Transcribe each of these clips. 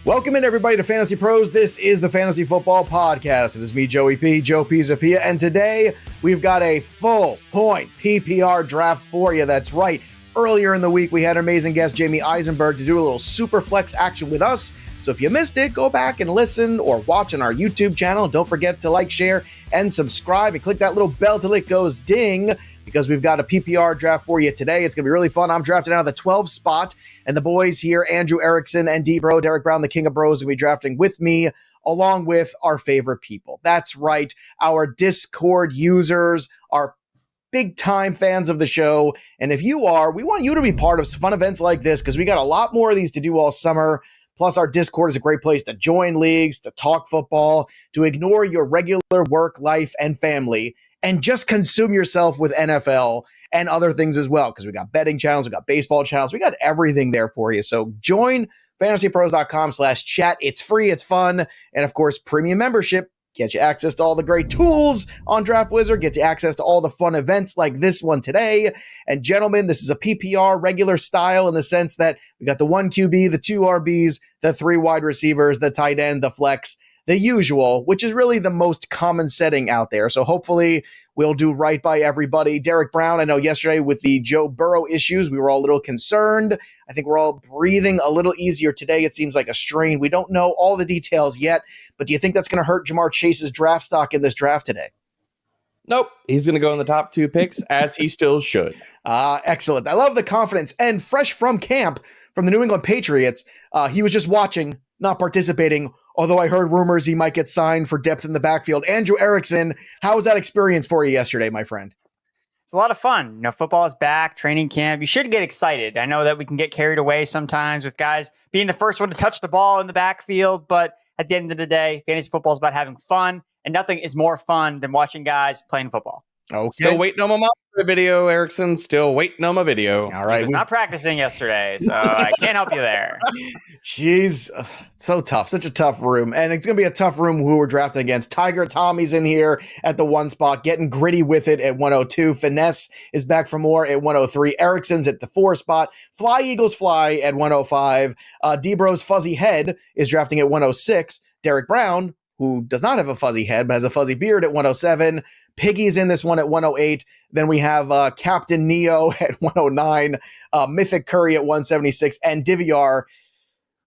Welcome in, everybody, to Fantasy Pros. This is the Fantasy Football Podcast. It is me, Joe Pisapia, and today we've got a full-point PPR draft for you. That's right. Earlier in the week, we had amazing guest Jamie Eisenberg to do a little super flex action with us. So if you missed it, go back and listen or watch on our YouTube channel. Don't forget to like, share, and subscribe, and click that little bell till it goes ding, because we've got a PPR draft for you today. It's going to be really fun. I'm drafting out of the 12 spot, and the boys here, Andrew Erickson and D-Bro, Derek Brown, the king of bros, will be drafting with me, along with our favorite people. That's right, our Discord users, our big-time fans of the show. And if you are, we want you to be part of some fun events like this, because we got a lot more of these to do all summer. Plus, our Discord is a great place to join leagues, to talk football, to ignore your regular work, life, and family, and just consume yourself with NFL and other things as well, because we got betting channels, we got baseball channels, we got everything there for you. So join fantasypros.com/chat. It's free, it's fun, and of course, premium membership gets you access to all the great tools on Draft Wizard, gets you access to all the fun events like this one today. And gentlemen, this is a PPR regular style in the sense that we got the 1 QB, the 2 RBs, the 3 wide receivers, the tight end, the flex, the usual, which is really the most common setting out there. So hopefully we'll do right by everybody. Derek Brown, I know yesterday with the Joe Burrow issues, we were all a little concerned. I think we're all breathing a little easier today. It seems like a strain. We don't know all the details yet, but do you think that's going to hurt Jamar Chase's draft stock in this draft today? Nope. He's going to go in the top 2 picks, as he still should. Excellent. I love the confidence. And fresh from camp from the New England Patriots, he was just watching, not participating, although I heard rumors he might get signed for depth in the backfield. Andrew Erickson, how was that experience for you yesterday, my friend? It's a lot of fun. You know, football is back, training camp. You should get excited. I know that we can get carried away sometimes with guys being the first one to touch the ball in the backfield, but at the end of the day, fantasy football is about having fun, and nothing is more fun than watching guys playing football. Okay. Still waiting on my video, Erickson. Still waiting on my video. All right. He was not practicing yesterday, so I can't help you there. Jeez, so tough. Such a tough room. And it's going to be a tough room who we're drafting against. Tiger Tommy's in here at the 1 spot, getting gritty with it at 102. Finesse is back for more at 103. Erickson's at the 4 spot. Fly Eagles Fly at 105. D-Bro's Fuzzy Head is drafting at 106. Derek Brown, who does not have a fuzzy head, but has a fuzzy beard at 107. Piggy's in this one at 108. Then we have Captain Neo at 109, Mythic Curry at 176, and Divyar,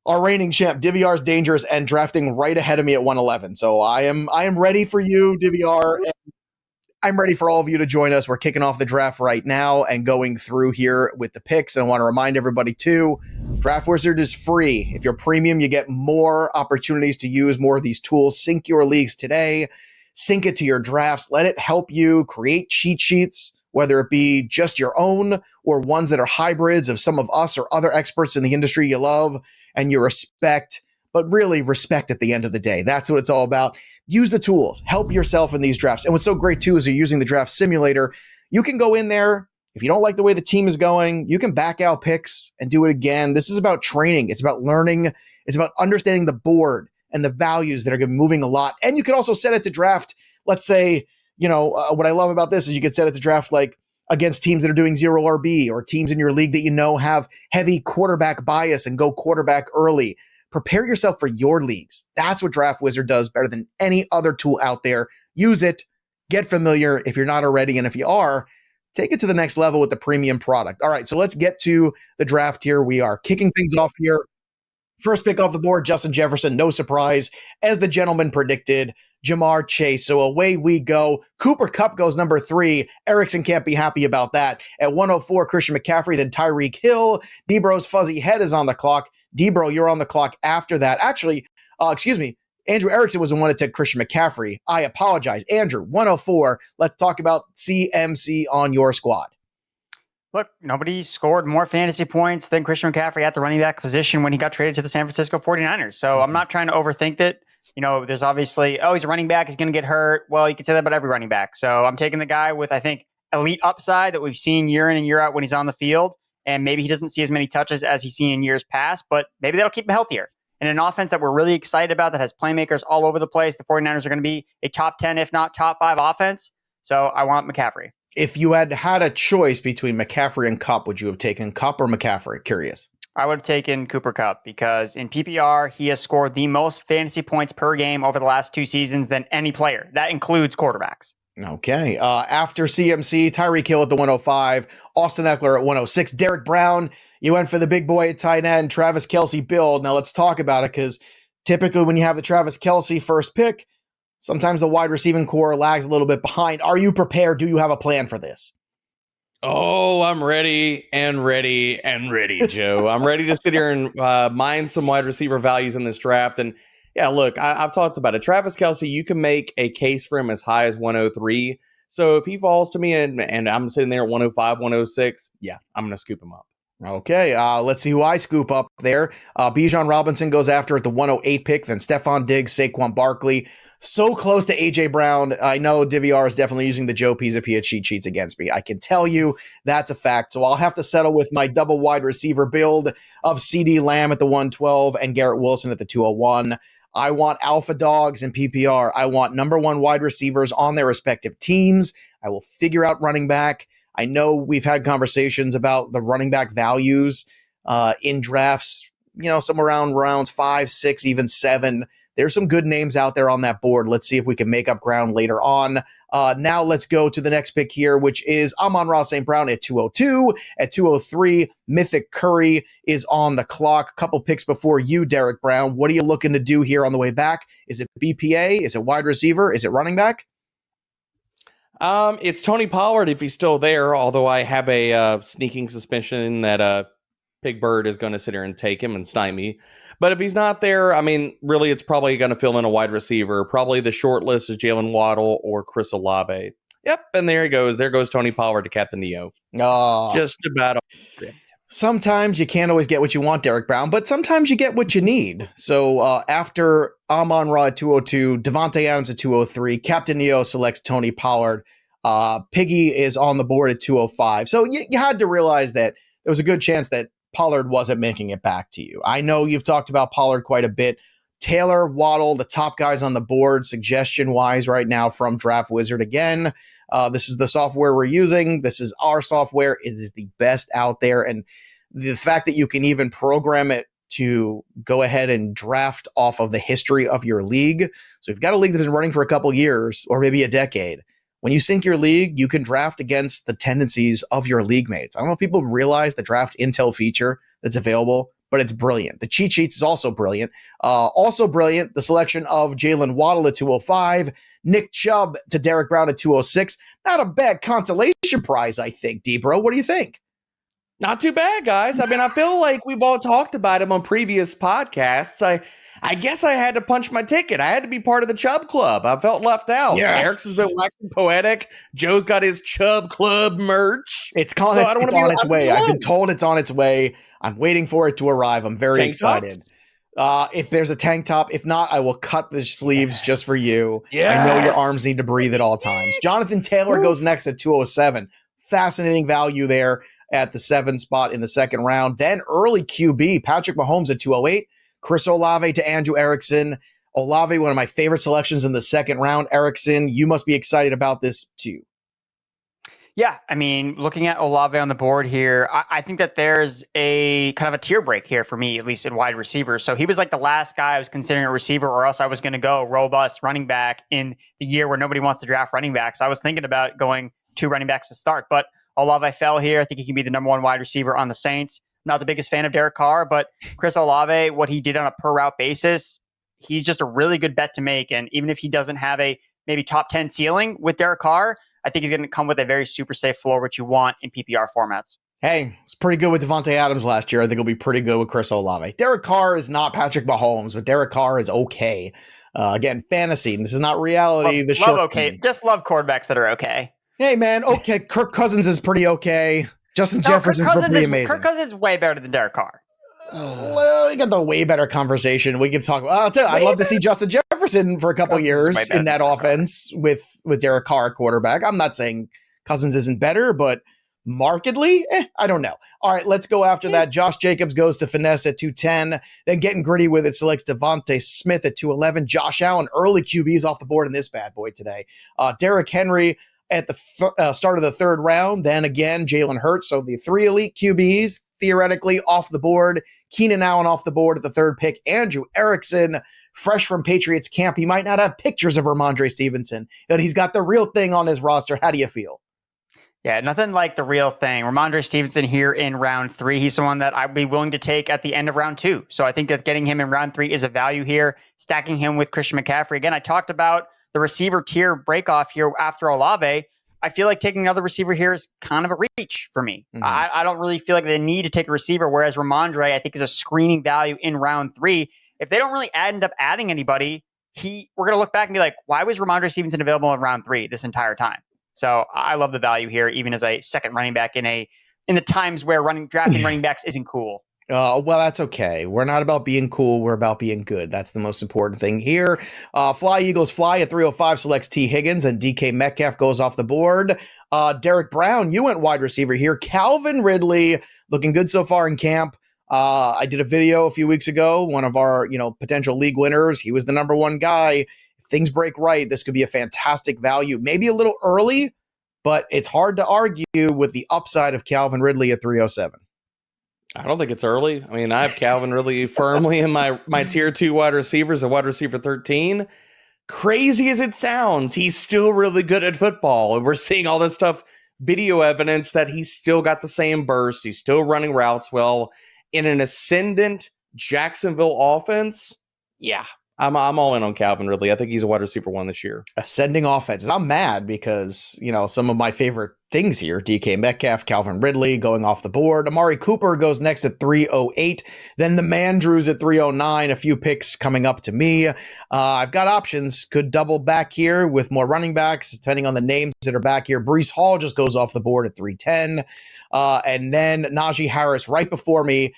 our reigning champ. Divyar's dangerous and drafting right ahead of me at 111. So I am ready for you, Divyar. And I'm ready for all of you to join us. We're kicking off the draft right now and going through here with the picks. And I want to remind everybody too, Draft Wizard is free. If you're premium, you get more opportunities to use more of these tools. Sync your leagues today. Sync it to your drafts. Let it help you create cheat sheets, whether it be just your own or ones that are hybrids of some of us or other experts in the industry you love and you respect, but really respect at the end of the day. That's what it's all about. Use the tools. Help yourself in these drafts. And what's so great, too, is you're using the draft simulator. You can go in there. If you don't like the way the team is going, you can back out picks and do it again. This is about training. It's about learning. It's about understanding the board and the values that are going to be moving a lot. And you can also set it to draft. Let's say, what I love about this is you could set it to draft like against teams that are doing 0 RB or teams in your league that have heavy quarterback bias and go quarterback early. Prepare yourself for your leagues. That's what Draft Wizard does better than any other tool out there. Use it. Get familiar if you're not already. And if you are, take it to the next level with the premium product. All right, so let's get to the draft here. We are kicking things off here. First pick off the board, Justin Jefferson. No surprise. As the gentleman predicted, Jamar Chase. So away we go. Cooper Kupp goes number 3. Erickson can't be happy about that. At 104, Christian McCaffrey, then Tyreek Hill. D-Bro's Fuzzy Head is on the clock. D-Bro, you're on the clock after that. Actually, Andrew Erickson was the one that took Christian McCaffrey. I apologize. Andrew, 104. Let's talk about CMC on your squad. Look, nobody scored more fantasy points than Christian McCaffrey at the running back position when he got traded to the San Francisco 49ers. So I'm not trying to overthink it. There's obviously, he's a running back, he's going to get hurt. Well, you could say that about every running back. So I'm taking the guy with, I think, elite upside that we've seen year in and year out when he's on the field. And maybe he doesn't see as many touches as he's seen in years past, but maybe that'll keep him healthier. And an offense that we're really excited about that has playmakers all over the place. The 49ers are going to be a top 10, if not top 5 offense. So I want McCaffrey. If you had a choice between McCaffrey and Kupp, would you have taken Kupp or McCaffrey? Curious. I would have taken Cooper Kupp because in PPR, he has scored the most fantasy points per game over the last 2 seasons than any player. That includes quarterbacks. Okay. After CMC, Tyreek Hill at the 105, Austin Eckler at 106, Derek Brown, you went for the big boy at tight end, Travis Kelce build. Now let's talk about it because typically when you have the Travis Kelce first pick, sometimes the wide receiving core lags a little bit behind. Are you prepared? Do you have a plan for this? Oh, I'm ready, Joe. I'm ready to sit here and mine some wide receiver values in this draft. And yeah, look, I've talked about it. Travis Kelce, you can make a case for him as high as 103. So if he falls to me and I'm sitting there at 105, 106, yeah, I'm going to scoop him up. Okay, let's see who I scoop up there. Bijan Robinson goes after at the 108 pick, then Stephon Diggs, Saquon Barkley. So close to A.J. Brown. I know DVR is definitely using the Joe Pisapia cheat sheets against me. I can tell you that's a fact. So I'll have to settle with my double wide receiver build of CD Lamb at the 112 and Garrett Wilson at the 201. I want alpha dogs in PPR. I want number one wide receivers on their respective teams. I will figure out running back. I know we've had conversations about the running back values in drafts, somewhere around rounds 5, 6, even 7. There's some good names out there on that board. Let's see if we can make up ground later on. Now let's go to the next pick here, which is Amon-Ra St. Brown at 202. At 203, Mythic Curry is on the clock. A couple picks before you, Derek Brown. What are you looking to do here on the way back? Is it BPA? Is it wide receiver? Is it running back? It's Tony Pollard if he's still there, although I have a sneaking suspicion that Big Bird is going to sit here and take him and snipe me. But if he's not there, I mean, really, it's probably going to fill in a wide receiver. Probably the short list is Jalen Waddle or Chris Olave. Yep, and there he goes. There goes Tony Pollard to Captain Neo. Oh. Just about. Sometimes you can't always get what you want, Derek Brown, but sometimes you get what you need. So after Amon-Ra at 202, Devontae Adams at 203, Captain Neo selects Tony Pollard. Piggy is on the board at 205. So you had to realize that there was a good chance that Pollard wasn't making it back to you. I know you've talked about Pollard quite a bit. Taylor, Waddle, the top guys on the board, suggestion-wise right now from Draft Wizard again. This is the software we're using. This is our software. It is the best out there. And the fact that you can even program it to go ahead and draft off of the history of your league. So if you've got a league that's been running for a couple years or maybe a decade, when you sync your league, you can draft against the tendencies of your league mates. I don't know if people realize the draft intel feature that's available, but it's brilliant. The cheat sheets is also brilliant. Also brilliant, the selection of Jalen Waddle at 205, Nick Chubb to Derek Brown at 206. Not a bad consolation prize, I think, D-Bro. What do you think? Not too bad, guys. I mean, I feel like we've all talked about him on previous podcasts. I guess I had to punch my ticket. I had to be part of the Chubb Club. I felt left out. Yes. Erickson's been waxing poetic. Joe's got his Chubb Club merch. It's on its way. I've been told it's on its way. I'm waiting for it to arrive. I'm very excited. If there's a tank top, if not, I will cut the sleeves just for you. Yes. I know your arms need to breathe at all times. Jonathan Taylor goes next at 207. Fascinating value there at the 7 spot in the second round. Then early QB, Patrick Mahomes at 208. Chris Olave to Andrew Erickson. Olave, one of my favorite selections in the second round. Erickson, you must be excited about this too. Yeah, I mean, looking at Olave on the board here, I think that there's a kind of a tier break here for me, at least in wide receivers. So he was like the last guy I was considering a receiver, or else I was going to go robust running back in the year where nobody wants to draft running backs. I was thinking about going 2 running backs to start, but Olave fell here. I think he can be the number 1 wide receiver on the Saints. Not the biggest fan of Derek Carr, but Chris Olave, what he did on a per route basis, he's just a really good bet to make. And even if he doesn't have a maybe top 10 ceiling with Derek Carr, I think he's going to come with a very super safe floor, which you want in PPR formats. Hey, it's pretty good with Devontae Adams last year. I think he'll be pretty good with Chris Olave. Derek Carr is not Patrick Mahomes, but Derek Carr is okay. Again, fantasy. This is not reality. Just love quarterbacks that are okay. Hey, man. Okay. Kirk Cousins is pretty okay. Justin Jefferson's pretty amazing. Kirk Cousins is way better than Derek Carr. Well, we got the way better conversation. We can talk about. I'll tell you, I'd love to see Justin Jefferson for a couple years in that offense with Derek Carr quarterback. I'm not saying Cousins isn't better, but markedly, I don't know. All right, let's go after that. Josh Jacobs goes to Finesse at 210. Then getting gritty with it, selects Devontae Smith at 211. Josh Allen, early QBs off the board in this bad boy today. Derrick Henry at the start of the third round. Then again, Jalen Hurts. So the 3 elite QBs, theoretically off the board. Keenan Allen off the board at the third pick. Andrew Erickson, fresh from Patriots camp. He might not have pictures of Ramondre Stevenson, but he's got the real thing on his roster. How do you feel? Yeah, nothing like the real thing. Ramondre Stevenson here in round 3. He's someone that I'd be willing to take at the end of round 2. So I think that getting him in round 3 is a value here. Stacking him with Christian McCaffrey. Again, I talked about the receiver tier breakoff here after Olave. I feel like taking another receiver here is kind of a reach for me. Mm-hmm. I don't really feel like they need to take a receiver, whereas Ramondre, I think, is a screening value in round 3. If they don't really end up adding anybody, we're going to look back and be like, why was Ramondre Stevenson available in round 3 this entire time? So I love the value here, even as a second running back in the times where drafting running backs isn't cool. Well, that's okay. We're not about being cool. We're about being good. That's the most important thing here. Fly Eagles Fly at 305 selects T. Higgins, and DK Metcalf goes off the board. Derek Brown, you went wide receiver here. Calvin Ridley, looking good so far in camp. I did a video a few weeks ago. One of our potential league winners. He was the number one guy. If things break right, this could be a fantastic value. Maybe a little early, but it's hard to argue with the upside of Calvin Ridley at 307. I don't think it's early. I mean, I have Calvin Ridley firmly in my tier 2 wide receivers, a wide receiver 13. Crazy as it sounds, he's still really good at football. And we're seeing all this stuff, video evidence that he's still got the same burst. He's still running routes well in an ascendant Jacksonville offense. Yeah, I'm all in on Calvin Ridley. I think he's a wide receiver 1 this year. Ascending offenses. I'm mad because, some of my favorite things here, DK Metcalf, Calvin Ridley going off the board. Amari Cooper goes next at 308. Then the Mandrews at 309. A few picks coming up to me. I've got options. Could double back here with more running backs, depending on the names that are back here. Breece Hall just goes off the board at 310. And then Najee Harris right before me.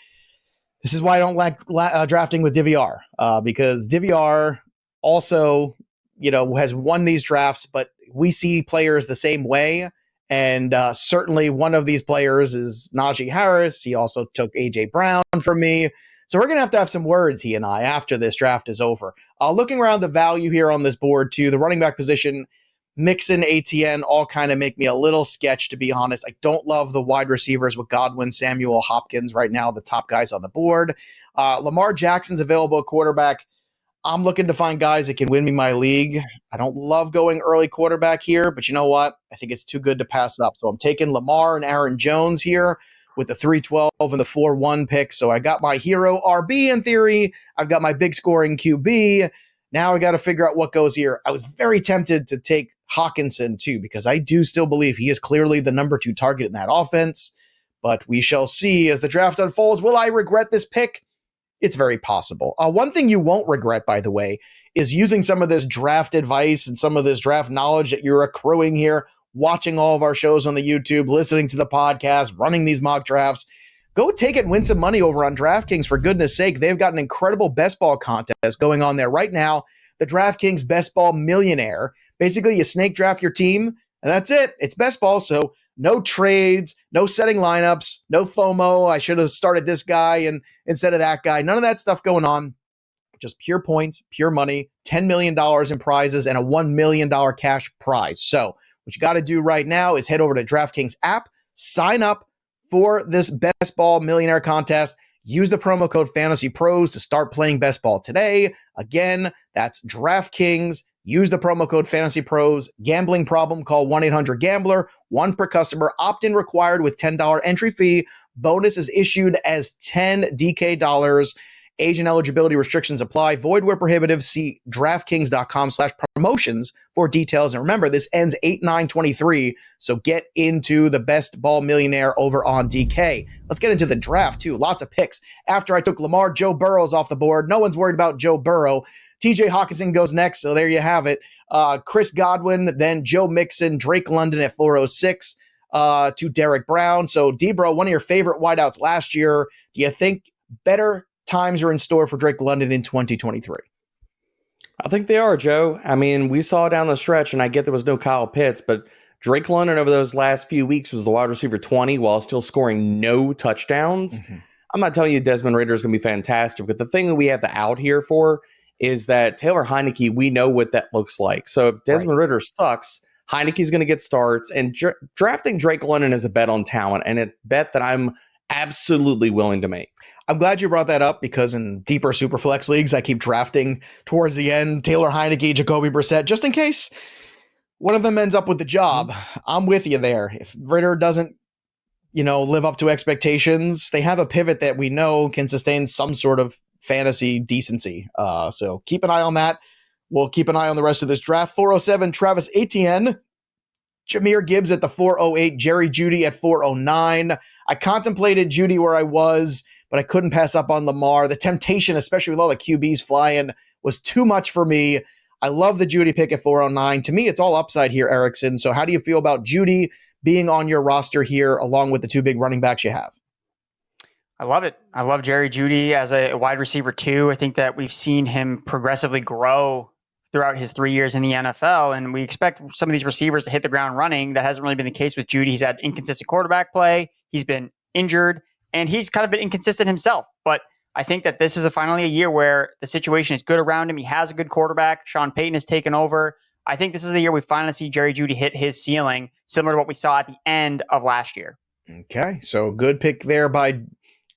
This is why I don't like drafting with DVR, because DVR also, has won these drafts, but we see players the same way. And certainly one of these players is Najee Harris. He also took A.J. Brown from me. So we're going to have some words, he and I, after this draft is over. Looking around the value here on this board, too, the running back position, Mixon, ATN, all kind of make me a little sketch, to be honest. I don't love the wide receivers with Godwin, Samuel, Hopkins right now, the top guys on the board. Lamar Jackson's available at quarterback. I'm looking to find guys that can win me my league. I don't love going early quarterback here, but you know what? I think it's too good to pass up. So I'm taking Lamar and Aaron Jones here with the 312 and the 4-1 pick. So I got my hero RB in theory. I've got my big scoring QB. Now I got to figure out what goes here. I was very tempted to take Hawkinson too, because I do still believe he is clearly the number 2 target in that offense, but we shall see as the draft unfolds. Will I regret this pick? It's very possible. One thing you won't regret, by the way, is using some of this draft advice and some of this draft knowledge that you're accruing here, watching all of our shows on the YouTube, listening to the podcast, running these mock drafts. Go take it and win some money over on DraftKings, for goodness sake. They've got an incredible best ball contest going on there right now. The DraftKings Best Ball Millionaire. Basically, you snake draft your team, and that's it. It's best ball, so no trades, no setting lineups, no FOMO. I should have started this guy and instead of that guy. None of that stuff going on. Just pure points, pure money, $10 million in prizes, and a $1 million cash prize. So what you got to do right now is head over to DraftKings app, sign up for this Best Ball Millionaire contest. Use the promo code FantasyPros to start playing best ball today. Again, that's DraftKings. Use the promo code FantasyPros. Gambling problem, call 1-800-GAMBLER. One per customer. Opt-in required with $10 entry fee. Bonus is issued as 10 DK dollars. Age and eligibility restrictions apply. Void where prohibitive. See DraftKings.com/promotions for details. And remember, this ends 8/9/23. So get into the Best Ball Millionaire over on DK. Let's get into the draft, too. Lots of picks. After I took Lamar, Joe Burrow's off the board. No one's worried about Joe Burrow. TJ Hawkinson goes next. So there you have it. Chris Godwin, then Joe Mixon, Drake London at 406 to Derek Brown. So, D-Bro, one of your favorite wideouts last year. Do you think better times are in store for Drake London in 2023? I think they are, Joe. I mean, we saw down the stretch, and I get there was no Kyle Pitts, but Drake London over those last few weeks was the wide receiver 20 while still scoring no touchdowns. Mm-hmm. I'm not telling you Desmond Ridder is going to be fantastic, but the thing that we have to out here for is that Taylor Heineke, we know what that looks like. So if Desmond Ridder sucks, Heineke's going to get starts, and drafting Drake London is a bet on talent, and a bet that I'm absolutely willing to make. I'm glad you brought that up because in deeper Superflex leagues, I keep drafting towards the end Taylor Heineke, Jacoby Brissett, just in case one of them ends up with the job. I'm with you there. If Ritter doesn't, live up to expectations, they have a pivot that we know can sustain some sort of fantasy decency. So keep an eye on that. We'll keep an eye on the rest of this draft. 407, Travis Etienne. Jahmyr Gibbs at the 408, Jerry Jeudy at 409. I contemplated Jeudy where I was, but I couldn't pass up on Lamar. The temptation, especially with all the QBs flying, was too much for me. I love the Jeudy pick at 409. To me, it's all upside here, Erickson. So how do you feel about Jeudy being on your roster here along with the two big running backs you have? I love it. I love Jerry Jeudy as a wide receiver too. I think that we've seen him progressively grow throughout his 3 years in the NFL, and we expect some of these receivers to hit the ground running. That hasn't really been the case with Jeudy. He's had inconsistent quarterback play. He's been injured, and he's kind of been inconsistent himself. But I think that this is finally a year where the situation is good around him. He has a good quarterback. Sean Payton has taken over. I think this is the year we finally see Jerry Jeudy hit his ceiling, similar to what we saw at the end of last year. Okay, so good pick there by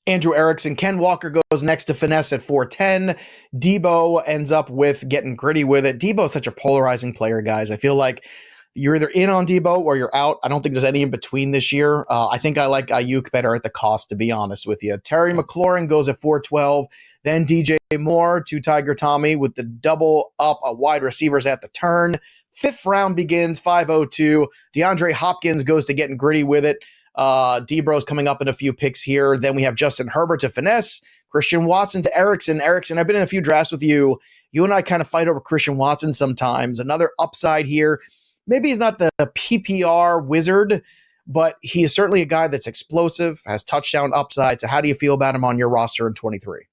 Andrew Erickson. Ken Walker goes next to Finesse at 410. Debo ends up with getting gritty with it. Debo is such a polarizing player, guys. I feel like you're either in on Debo or you're out. I don't think there's any in between this year. I think I like Ayuk better at the cost, to be honest with you. Terry McLaurin goes at 412. Then DJ Moore to Tiger Tommy with the double up wide receivers at the turn. Fifth round begins, 502. DeAndre Hopkins goes to getting gritty with it. Debro's coming up in a few picks here. Then we have Justin Herbert to Finesse, Christian Watson to Erickson. Erickson, I've been in a few drafts with you. You and I kind of fight over Christian Watson sometimes. Another upside here. Maybe he's not the PPR wizard, but he is certainly a guy that's explosive, has touchdown upside. So how do you feel about him on your roster in 23?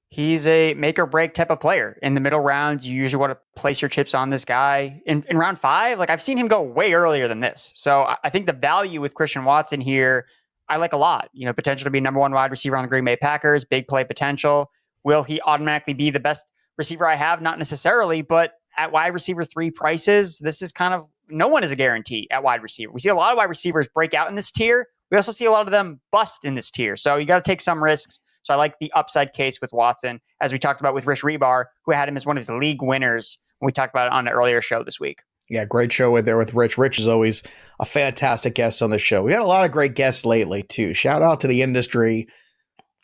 He's a make or break type of player. In the middle rounds, you usually want to place your chips on this guy. In round 5, I've seen him go way earlier than this. So I think the value with Christian Watson here, I like a lot. Potential to be number 1 wide receiver on the Green Bay Packers, big play potential. Will he automatically be the best receiver I have? Not necessarily, but at wide receiver 3 prices, this is kind of, no one is a guarantee at wide receiver. We see a lot of wide receivers break out in this tier. We also see a lot of them bust in this tier. So you got to take some risks. So I like the upside case with Watson, as we talked about with Rich Rebar, who had him as one of his league winners when we talked about it on an earlier show this week. Yeah, great show there with Rich. Rich is always a fantastic guest on the show. We had a lot of great guests lately, too. Shout out to the industry,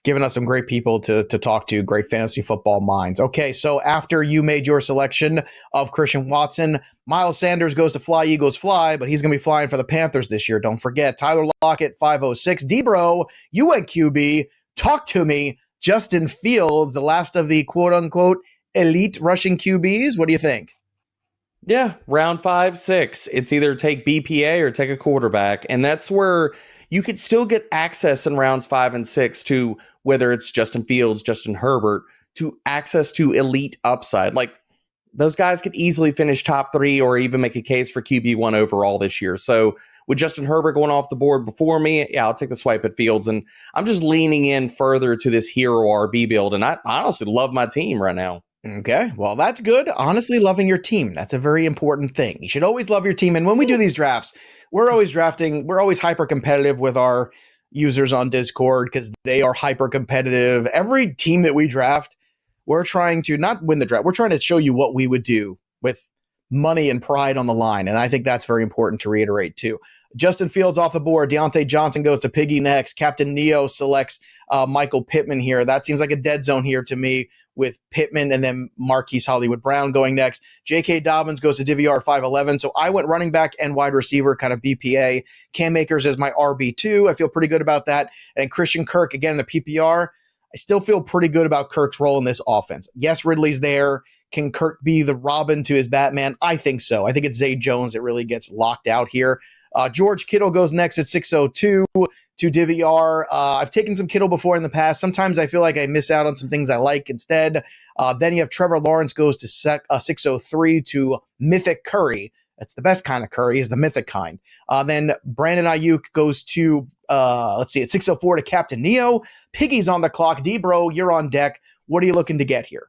giving us some great people to talk to, great fantasy football minds. Okay, so after you made your selection of Christian Watson, Miles Sanders goes to Fly Eagles Fly, but he's going to be flying for the Panthers this year. Don't forget, Tyler Lockett, 506. Debro, you went QB. Talk to me. Justin Fields, the last of the quote-unquote elite rushing QBs. What do you think? Yeah, round 5, 6. It's either take BPA or take a quarterback. And that's where you could still get access in rounds 5 and 6 to whether it's Justin Fields, Justin Herbert, to access to elite upside. Those guys could easily finish top 3 or even make a case for QB1 overall this year. So with Justin Herbert going off the board before me, yeah, I'll take the swipe at Fields. And I'm just leaning in further to this hero RB build. And I honestly love my team right now. Okay, well, that's good. Honestly, loving your team. That's a very important thing. You should always love your team. And when we do these drafts, we're always hyper competitive with our users on Discord because they are hyper competitive. Every team that we draft, we're trying to not win the draft. We're trying to show you what we would do with money and pride on the line. And I think that's very important to reiterate too. Justin Fields off the board. Deontay Johnson goes to Piggy next. Captain Neo selects Michael Pittman here. That seems like a dead zone here to me with Pittman and then Marquise Hollywood Brown going next. J.K. Dobbins goes to DVR 511. So I went running back and wide receiver, kind of BPA. Cam Akers as my RB2. I feel pretty good about that. And Christian Kirk, again, in the PPR. I still feel pretty good about Kirk's role in this offense. Yes, Ridley's there. Can Kirk be the Robin to his Batman? I think so. I think it's Zay Jones that really gets locked out here. George Kittle goes next at 602 to DVR. I've taken some Kittle before in the past. Sometimes I feel like I miss out on some things I like instead. Then you have Trevor Lawrence goes to 603 to Mythic Curry. That's the best kind of curry, is the mythic kind. Then Brandon Ayuk goes to, at 604 to Captain Neo. Piggy's on the clock. D-Bro, you're on deck. What are you looking to get here?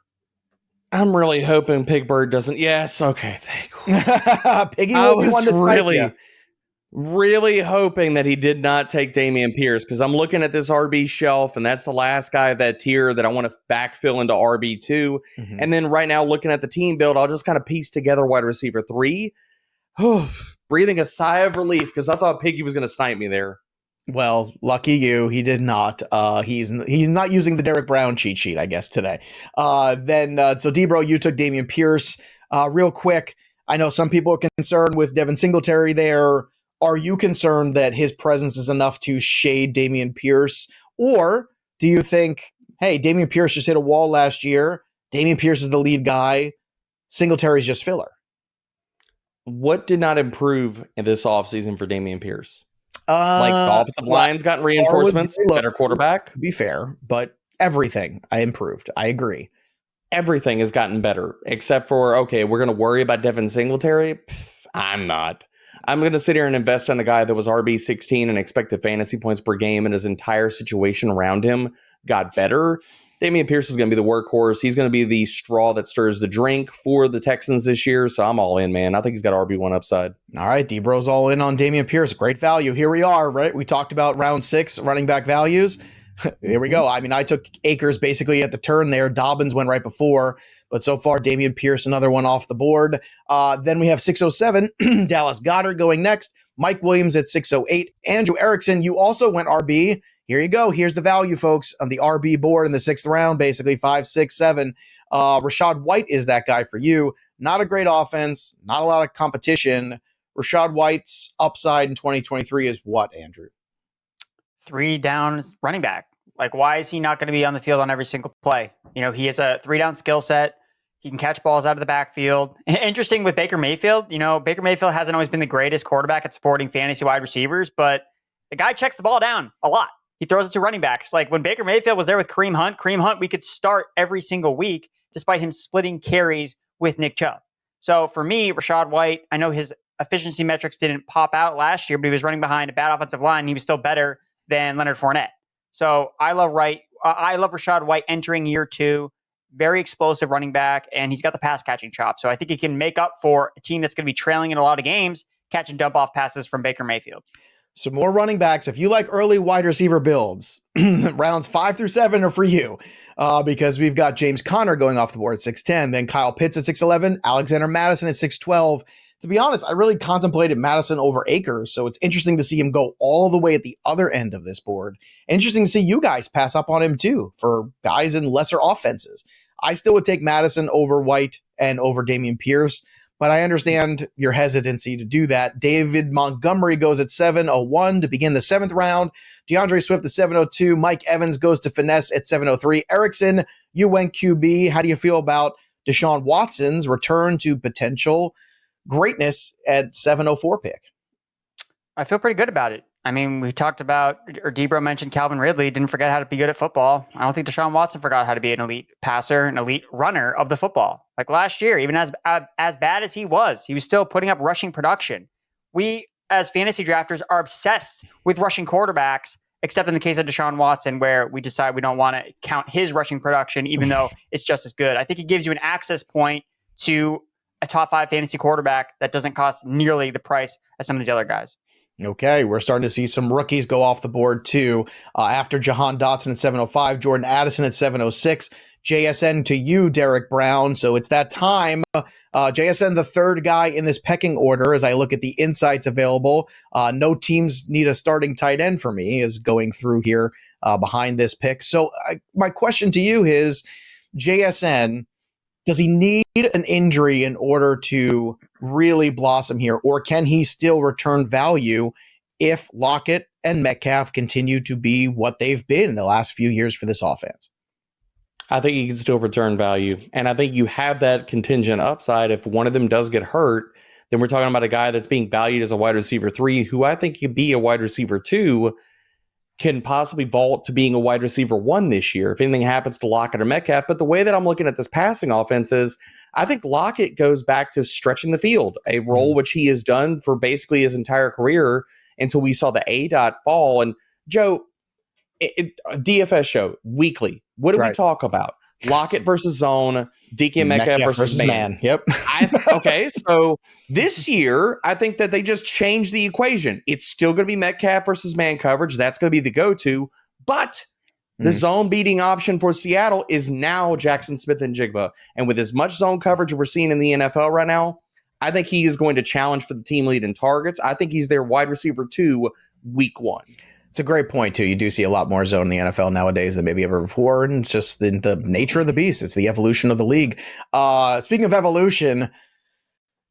I'm really hoping Pig Bird doesn't. Yes, okay, thank you. Piggy will be one to snipe you. Really hoping that he did not take Dameon Pierce, because I'm looking at this RB shelf, and that's the last guy of that tier that I want to backfill into RB2. Mhm. And then right now, looking at the team build, I'll just kind of piece together wide receiver 3. Breathing a sigh of relief, because I thought Piggy was going to snipe me there. Well, lucky you, he did not. He's not using the Derek Brown cheat sheet, I guess, today. So Debro, you took Dameon Pierce. Real quick, I know some people are concerned with Devin Singletary there. Are you concerned that his presence is enough to shade Dameon Pierce? Or do you think, hey, Dameon Pierce just hit a wall last year. Dameon Pierce is the lead guy. Singletary's just filler. What did not improve in this offseason for Dameon Pierce? Like the offensive line's gotten reinforcements, better quarterback. To be fair, but everything I improved. I agree. Everything has gotten better, except for, okay, we're going to worry about Devin Singletary. I'm not. I'm going to sit here and invest in a guy that was RB16 and expected fantasy points per game, and his entire situation around him got better. Dameon Pierce is going to be the workhorse. He's going to be the straw that stirs the drink for the Texans this year. So I'm all in, man. I think he's got RB1 upside. All right, D-Bro's all in on Dameon Pierce. Great value. Here we are, right? We talked about round 6 running back values. Here we go. I mean, I took Akers basically at the turn there. Dobbins went right before. But so far, Dameon Pierce, another one off the board. Then we have 607, Dallas Goedert going next. Mike Williams at 608. Andrew Erickson, you also went RB. Here you go. Here's the value, folks, on the RB board in the 6th round, basically 5, 6, 7. Rachaad White is that guy for you. Not a great offense, not a lot of competition. Rachaad White's upside in 2023 is what, Andrew? 3 down running back. Like, why is he not going to be on the field on every single play? You know, he has a 3-down skill set. He can catch balls out of the backfield. Interesting with Baker Mayfield. You know, Baker Mayfield hasn't always been the greatest quarterback at supporting fantasy wide receivers, but the guy checks the ball down a lot. He throws it to running backs. Like when Baker Mayfield was there with Kareem Hunt, we could start every single week despite him splitting carries with Nick Chubb. So for me, Rachaad White, I know his efficiency metrics didn't pop out last year, but he was running behind a bad offensive line. And he was still better than Leonard Fournette. So I love Rachaad White entering year 2. Very explosive running back, and he's got the pass catching chop. So I think he can make up for a team that's going to be trailing in a lot of games, catch and dump off passes from Baker Mayfield. So more running backs. If you like early wide receiver builds, rounds 5 through 7 are for you because we've got James Conner going off the board at 6'10", then Kyle Pitts at 6'11", Alexander Madison at 6'12". To be honest, I really contemplated Madison over Akers, so it's interesting to see him go all the way at the other end of this board. Interesting to see you guys pass up on him too for guys in lesser offenses. I still would take Madison over White and over Dameon Pierce, but I understand your hesitancy to do that. David Montgomery goes at 701 to begin the 7th round. DeAndre Swift at 702. Mike Evans goes to finesse at 703. Erickson, you went QB. How do you feel about Deshaun Watson's return to potential greatness at 704 pick? I feel pretty good about it. I mean, we talked about, or Debro mentioned Calvin Ridley, didn't forget how to be good at football. I don't think Deshaun Watson forgot how to be an elite passer, an elite runner of the football. Like last year, even as bad as he was still putting up rushing production. We, as fantasy drafters, are obsessed with rushing quarterbacks, except in the case of Deshaun Watson, where we decide we don't want to count his rushing production, even though it's just as good. I think it gives you an access point to a top 5 fantasy quarterback that doesn't cost nearly the price as some of these other guys. Okay, we're starting to see some rookies go off the board too. After Jahan Dotson at 705, Jordan Addison at 706, JSN to you, Derek Brown. So it's that time. JSN, the 3rd guy in this pecking order as I look at the insights available. No teams need a starting tight end for me is going through here behind this pick. So my question to you is, JSN, does he need an injury in order to really blossom here, or can he still return value if Lockett and Metcalf continue to be what they've been in the last few years for this offense? I think he can still return value, and I think you have that contingent upside. If one of them does get hurt, then we're talking about a guy that's being valued as a wide receiver 3, who I think could be a wide receiver 2, can possibly vault to being a wide receiver 1 this year if anything happens to Lockett or Metcalf. But the way that I'm looking at this passing offense is I think Lockett goes back to stretching the field, a role which he has done for basically his entire career until we saw the A-dot fall. And Joe, DFS show weekly, what do we talk about? Lockett versus zone, DK Metcalf versus man. Yep. Okay, so this year, I think that they just changed the equation. It's still going to be Metcalf versus man coverage. That's going to be the go-to. But the zone beating option for Seattle is now Jackson Smith and Jigba. And with as much zone coverage we're seeing in the NFL right now, I think he is going to challenge for the team lead in targets. I think he's their wide receiver 2 week 1. It's a great point, too. You do see a lot more zone in the NFL nowadays than maybe ever before. And it's just the nature of the beast. It's the evolution of the league. Speaking of evolution,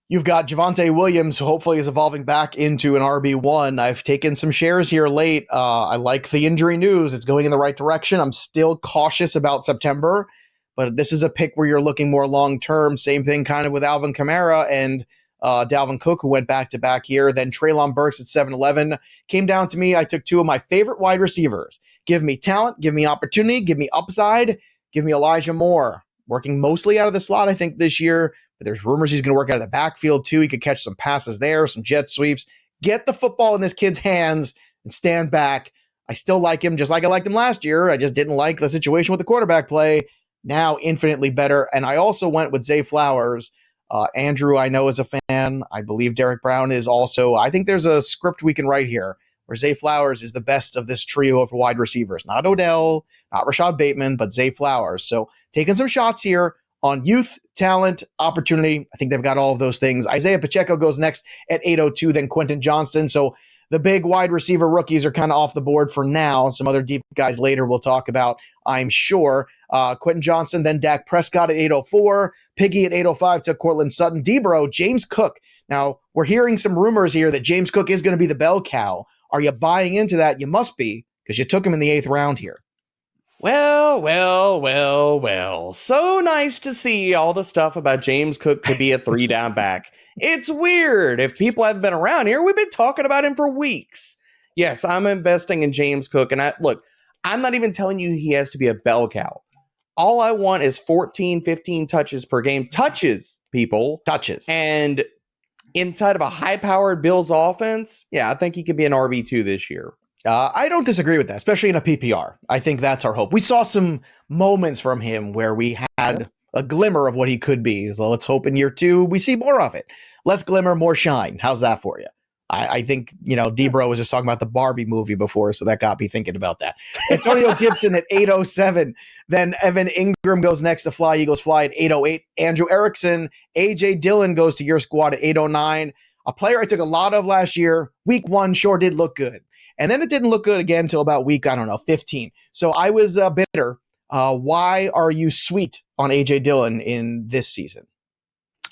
you've got Javonte Williams, who hopefully is evolving back into an RB1. I've taken some shares here late. I like the injury news. It's going in the right direction. I'm still cautious about September, but this is a pick where you're looking more long-term. Same thing kind of with Alvin Kamara and Dalvin Cook, who went back-to-back here. Then Treylon Burks at 7-11. Came down to me. I took 2 of my favorite wide receivers. Give me talent, give me opportunity, give me upside, give me Elijah Moore. Working mostly out of the slot, I think, this year. But there's rumors he's going to work out of the backfield, too. He could catch some passes there, some jet sweeps. Get the football in this kid's hands and stand back. I still like him just like I liked him last year. I just didn't like the situation with the quarterback play. Now, infinitely better. And I also went with Zay Flowers. Andrew, I know, is a fan. I believe Derek Brown is also. I think there's a script we can write here where Zay Flowers is the best of this trio of wide receivers. Not Odell, not Rashad Bateman, but Zay Flowers. So taking some shots here on youth, talent, opportunity. I think they've got all of those things. Isaiah Pacheco goes next at 8:02, then Quentin Johnston. So the big wide receiver rookies are kind of off the board for now. Some other deep guys later we'll talk about, I'm sure. Quentin Johnston, then Dak Prescott at 8:04. Piggy at 8:05 took Cortland Sutton. Debro, James Cook. Now, we're hearing some rumors here that James Cook is going to be the bell cow. Are you buying into that? You must be, because you took him in the 8th round here. Well. So nice to see all the stuff about James Cook to be a 3-down back. It's weird. If people haven't been around here, we've been talking about him for weeks. Yes, I'm investing in James Cook. And I'm not even telling you he has to be a bell cow. All I want is 14, 15 touches per game. Touches, people. Touches. And inside of a high-powered Bills offense, yeah, I think he could be an RB2 this year. I don't disagree with that, especially in a PPR. I think that's our hope. We saw some moments from him where we had a glimmer of what he could be. So let's hope in year 2 we see more of it. Less glimmer, more shine. How's that for you? I think, Debro was just talking about the Barbie movie before, so that got me thinking about that. Antonio Gibson at 8:07. Then Evan Ingram goes next to Fly Eagles Fly at 8:08. Andrew Erickson, A.J. Dillon goes to your squad at 8:09. A player I took a lot of last year. Week 1 sure did look good. And then it didn't look good again until about week, 15. So I was bitter. Why are you sweet on A.J. Dillon in this season?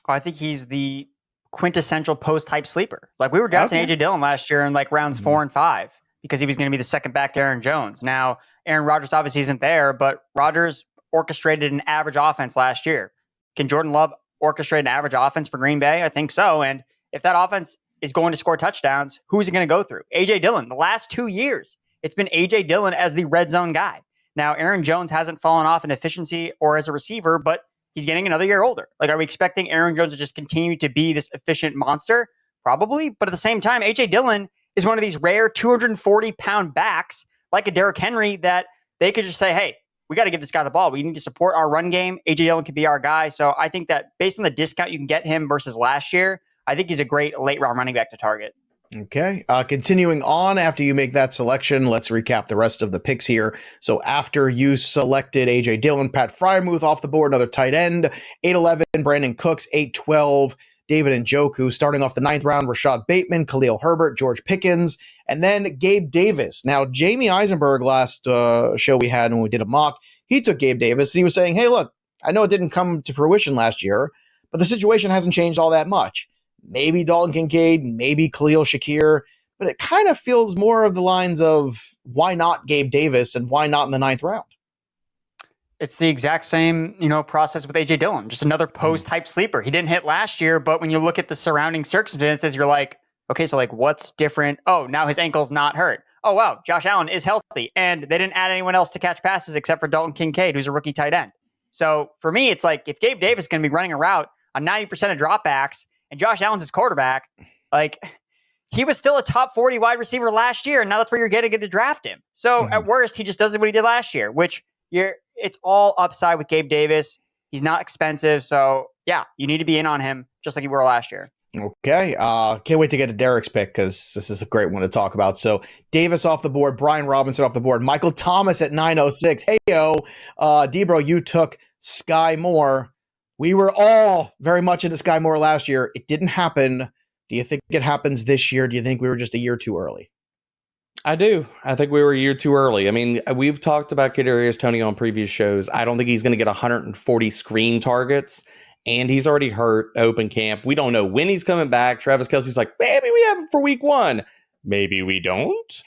I think he's the quintessential post-hype sleeper. Like, we were drafting A.J. Dillon last year in rounds 4 and 5 because he was going to be the second back to Aaron Jones. Now, Aaron Rodgers obviously isn't there, but Rodgers orchestrated an average offense last year. Can Jordan Love orchestrate an average offense for Green Bay? I think so. And if that offense is going to score touchdowns, who's it going to go through? A.J. Dillon. The last 2 years, it's been A.J. Dillon as the red zone guy. Now, Aaron Jones hasn't fallen off in efficiency or as a receiver, but he's getting another year older. Are we expecting Aaron Jones to just continue to be this efficient monster? Probably. But at the same time, A.J. Dillon is one of these rare 240-pound backs, like a Derrick Henry, that they could just say, hey, we got to give this guy the ball. We need to support our run game. A.J. Dillon could be our guy. So I think that based on the discount you can get him versus last year, I think he's a great late-round running back to target. Okay. Continuing on, after you make that selection, let's recap the rest of the picks here. So after you selected A.J. Dillon, Pat Freiermuth off the board, another tight end, 8:11, Brandon Cooks, 8:12, David Njoku, starting off the 9th round, Rashad Bateman, Khalil Herbert, George Pickens, and then Gabe Davis. Now, Jamie Eisenberg, last show we had when we did a mock, he took Gabe Davis, and he was saying, hey, look, I know it didn't come to fruition last year, but the situation hasn't changed all that much. Maybe Dalton Kincaid, maybe Khalil Shakir, but it kind of feels more of the lines of why not Gabe Davis and why not in the 9th round? It's the exact same, process with A.J. Dillon, just another post-hype sleeper. He didn't hit last year, but when you look at the surrounding circumstances, you're like, okay, so what's different? Oh, now his ankle's not hurt. Oh, wow, Josh Allen is healthy, and they didn't add anyone else to catch passes except for Dalton Kincaid, who's a rookie tight end. So for me, it's if Gabe Davis is going to be running a route on 90% of dropbacks, and Josh Allen's his quarterback, he was still a top 40 wide receiver last year, and now that's where you're getting to draft him. So at worst, he just does what he did last year, which it's all upside with Gabe Davis. He's not expensive. So, yeah, you need to be in on him just like you were last year. Okay. Can't wait to get to Derek's pick because this is a great one to talk about. So Davis off the board, Brian Robinson off the board, Michael Thomas at 906. Hey, yo, Debro, you took Sky Moore. We were all very much into Sky Moore last year. It didn't happen. Do you think it happens this year? Do you think we were just a year too early? I do. I think we were a year too early. I mean, we've talked about Kadarius Toney on previous shows. I don't think he's going to get 140 screen targets, and he's already hurt open camp. We don't know when he's coming back. Travis Kelce's like, maybe we have him for week 1. Maybe we don't.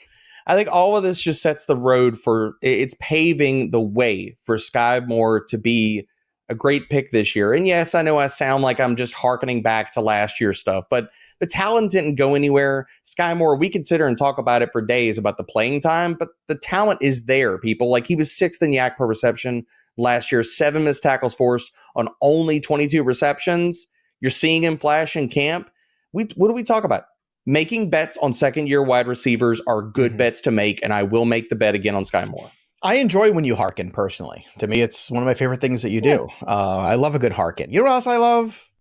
I think all of this just sets the road for, it's paving the way for Sky Moore to be a great pick this year. And yes, I know I sound like I'm just hearkening back to last year's stuff, but the talent didn't go anywhere. Sky Moore, we could sit here and talk about it for days about the playing time, but the talent is there, people. Like, he was 6th in yak per reception last year, 7 missed tackles forced on only 22 receptions. You're seeing him flash in camp. What do we talk about? Making bets on second-year wide receivers are good bets to make, and I will make the bet again on Sky Moore. I enjoy when you hearken, personally. To me, it's one of my favorite things that you do. I love a good hearken. You know what else I love?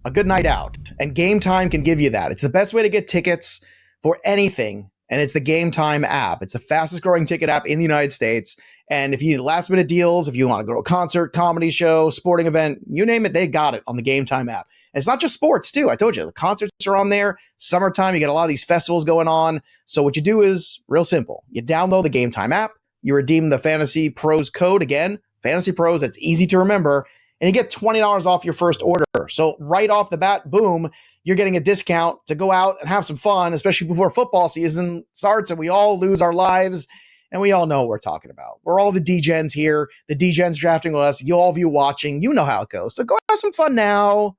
A good night out. And Game Time can give you that. It's the best way to get tickets for anything, and it's the Game Time app. It's the fastest growing ticket app in the United States. And if you need last minute deals, if you want to go to a concert, comedy show, sporting event, you name it, they got it on the Game Time app. And it's not just sports, too. I told you, the concerts are on there. Summertime, you get a lot of these festivals going on. So what you do is real simple. You download the Game Time app. You redeem the FantasyPros code. Again, FantasyPros, that's easy to remember. And you get $20 off your first order. So right off the bat, boom, you're getting a discount to go out and have some fun, especially before football season starts and we all lose our lives. And we all know what we're talking about. We're all the D-Gens here. The D-Gens drafting with us. You all of you watching, you know how it goes. So go have some fun now.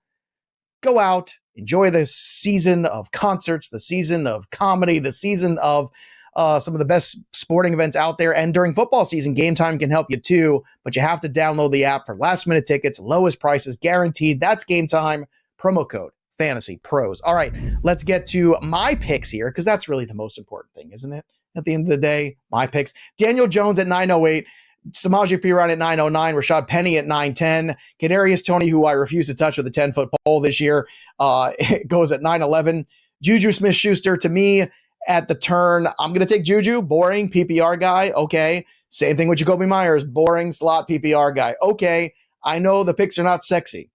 Go out. Enjoy the season of concerts, the season of comedy, the season of some of the best sporting events out there. And during football season, Game Time can help you too, but you have to download the app for last minute tickets, lowest prices guaranteed. That's Game Time, promo code FantasyPros. All right, let's get to my picks here, because that's really the most important thing, isn't it? At the end of the day, my picks. Daniel Jones at 908, Samaje Perine at 909, Rashad Penny at 910, Kadarius Toney, who I refuse to touch with a 10-foot pole this year, goes at 911. Juju Smith-Schuster, to me, at the turn, I'm going to take Juju, boring PPR guy. Okay. Same thing with Jacoby Myers, boring slot PPR guy. Okay. I know the picks are not sexy.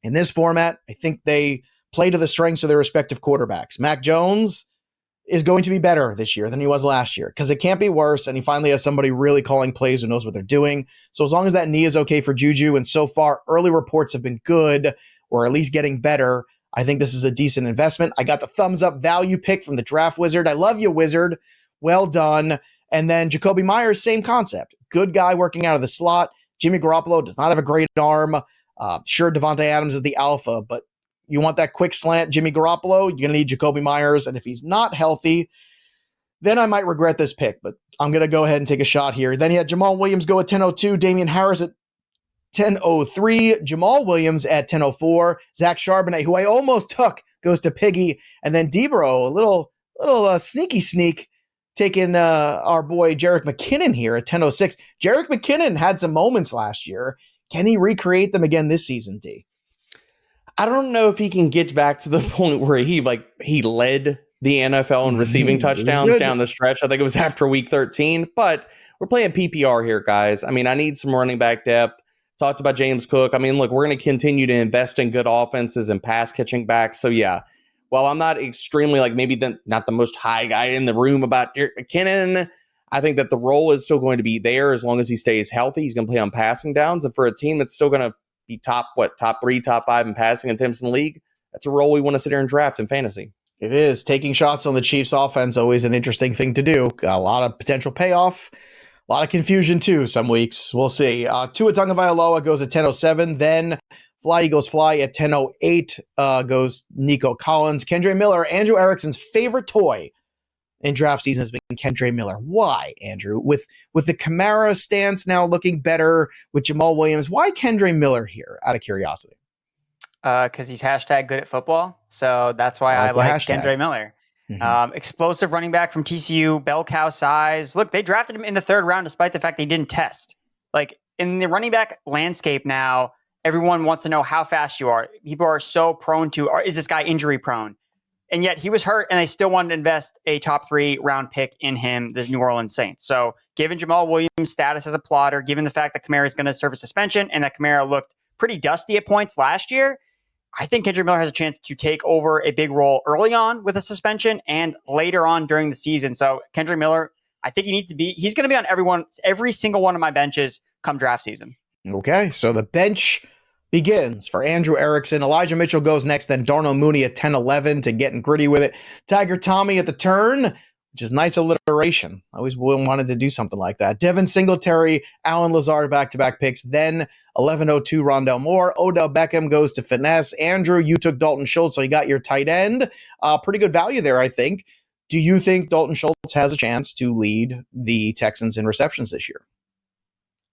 In this format, I think they play to the strengths of their respective quarterbacks. Mac Jones is going to be better this year than he was last year because it can't be worse. And he finally has somebody really calling plays who knows what they're doing. So as long as that knee is okay for Juju, and so far early reports have been good, or at least getting better, I think this is a decent investment. I got the thumbs up value pick from the Draft Wizard. I love you, Wizard. Well done. And then Jacoby Myers, same concept. Good guy working out of the slot. Jimmy Garoppolo does not have a great arm. Sure, Devontae Adams is the alpha, but you want that quick slant Jimmy Garoppolo, you're going to need Jacoby Myers. And if he's not healthy, then I might regret this pick, but I'm going to go ahead and take a shot here. Then you had Jamal Williams go at 10:02, Damian Harris at 10:03, Jamal Williams at 10:04, Zach Charbonnet, who I almost took, goes to Piggy, and then Debro, a little sneaky sneak, taking our boy Jerick McKinnon here at 10:06. Jerick McKinnon had some moments last year. Can he recreate them again this season, D? I don't know if he can get back to the point where he led the NFL in receiving touchdowns down the stretch. I think it was after week 13, but we're playing PPR here, guys. I mean, I need some running back depth. Talked about James Cook. I mean, look, we're going to continue to invest in good offenses and pass catching backs. So yeah, while I'm not extremely not the most high guy in the room about Jerick McKinnon, I think that the role is still going to be there as long as he stays healthy. He's going to play on passing downs, and for a team that's still going to be top 3, top 5 in passing attempts in the league, that's a role we want to sit here and draft in fantasy. It is. Taking shots on the Chiefs offense, always an interesting thing to do. Got a lot of potential payoff. A lot of confusion, too, some weeks. We'll see. Tua Tagovailoa goes at 10:07. Then Fly Eagles Fly at 10:08 goes Nico Collins. Kendre Miller, Andrew Erickson's favorite toy in draft season has been Kendre Miller. Why, Andrew? With the Kamara stance now looking better with Jamal Williams, why Kendre Miller here, out of curiosity? Because he's hashtag good at football. So that's why I like Kendre Miller. Mm-hmm. Explosive running back from TCU, bell cow size. Look, they drafted him in the 3rd round despite the fact they didn't test. Like, in the running back landscape now, everyone wants to know how fast you are. People are so prone to, is this guy injury prone? And yet he was hurt, and they still wanted to invest a top 3 round pick in him, the New Orleans Saints. So given Jamal Williams' status as a plotter, given the fact that Kamara is going to serve a suspension and that Kamara looked pretty dusty at points last year, I think Kendrick Miller has a chance to take over a big role early on with a suspension and later on during the season. So Kendrick Miller, I think he's going to be on every single one of my benches come draft season. Okay, so the bench begins for Andrew Erickson. Elijah Mitchell goes next, then Darnell Mooney at 10-11 to getting gritty with it. Tiger Tommy at the turn, which is nice alliteration. I always wanted to do something like that. Devin Singletary, Alan Lazard back-to-back picks, then 11:02 Rondell Moore. Odell Beckham goes to finesse. Andrew, you took Dalton Schultz, so you got your tight end. Pretty good value there, I think. Do you think Dalton Schultz has a chance to lead the Texans in receptions this year?